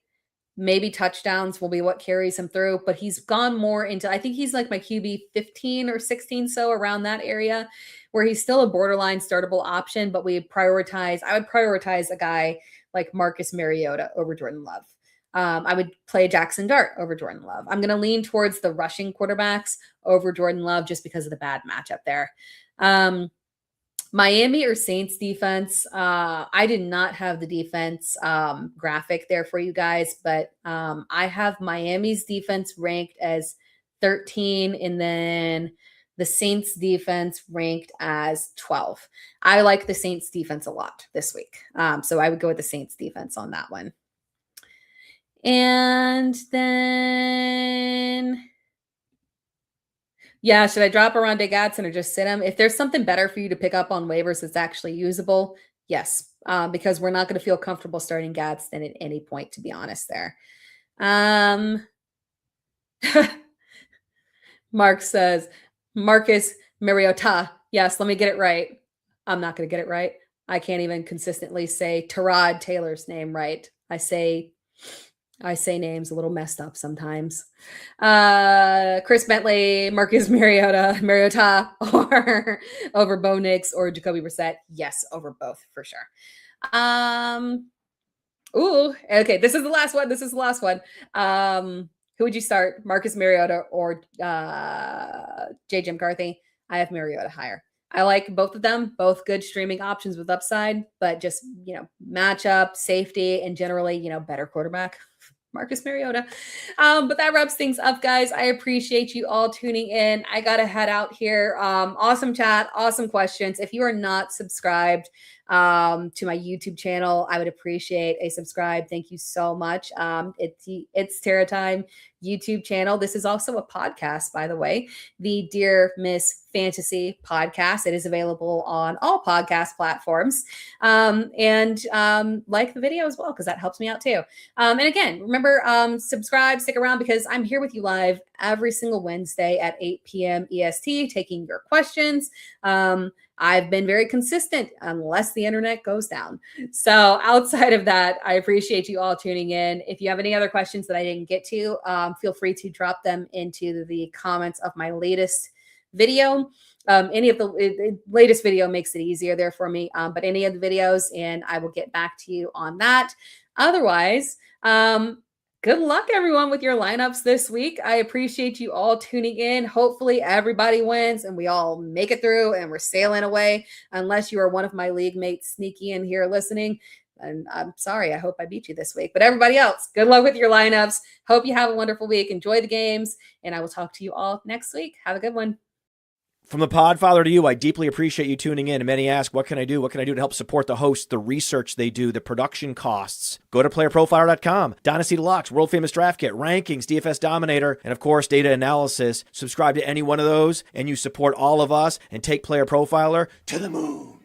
Maybe touchdowns will be what carries him through, but he's gone more into, I think he's like my QB 15 or 16, so around that area, where he's still a borderline startable option, but I would prioritize a guy like Marcus Mariota over Jordan Love. I would play Jackson Dart over Jordan Love. I'm going to lean towards the rushing quarterbacks over Jordan Love just because of the bad matchup there. Miami or Saints defense. I did not have the defense graphic there for you guys, but I have Miami's defense ranked as 13, and then the Saints defense ranked as 12. I like the Saints defense a lot this week. So I would go with the Saints defense on that one. And then, yeah, should I drop Arondé Gadsden or just sit him? If there's something better for you to pick up on waivers that's actually usable, yes, because we're not going to feel comfortable starting Gadsden at any point, to be honest there. Mark says, Marcus Mariota. Yes, let me get it right. I'm not going to get it right. I can't even consistently say Tyrod Taylor's name right. I say names a little messed up sometimes. Chris Bentley, Marcus Mariota, or over Bo Nix or Jacoby Brissett. Yes, over both for sure. Okay. This is the last one. Who would you start? Marcus Mariota or JJ McCarthy? I have Mariota higher. I like both of them, both good streaming options with upside, but just, matchup, safety, and generally, better quarterback. Marcus Mariota. But that wraps things up, guys. I appreciate you all tuning in. I got to head out here. Awesome chat, awesome questions. If you are not subscribed to my YouTube channel, I would appreciate a subscribe. Thank you so much. It's Tara Time YouTube channel. This is also a podcast, by the way, the Dear Miss Fantasy podcast. It is available on all podcast platforms. And like the video as well, because that helps me out too. And again, remember, subscribe, stick around, because I'm here with you live every single Wednesday at 8 p.m. EST, taking your questions. I've been very consistent unless the internet goes down. So outside of that, I appreciate you all tuning in. If you have any other questions that I didn't get to, feel free to drop them into the comments of my latest video. Any of the latest video makes it easier there for me, but any of the videos, and I will get back to you on that. Otherwise, good luck, everyone, with your lineups this week. I appreciate you all tuning in. Hopefully everybody wins and we all make it through and we're sailing away, unless you are one of my league mates sneaky in here listening. And I'm sorry, I hope I beat you this week. But everybody else, good luck with your lineups. Hope you have a wonderful week. Enjoy the games, and I will talk to you all next week. Have a good one. From the Podfather to you, I deeply appreciate you tuning in. And many ask, what can I do? What can I do to help support the hosts, the research they do, the production costs? Go to playerprofiler.com, Dynasty Deluxe, World Famous Draft Kit, Rankings, DFS Dominator, and of course, data analysis. Subscribe to any one of those, and you support all of us and take Player Profiler to the moon.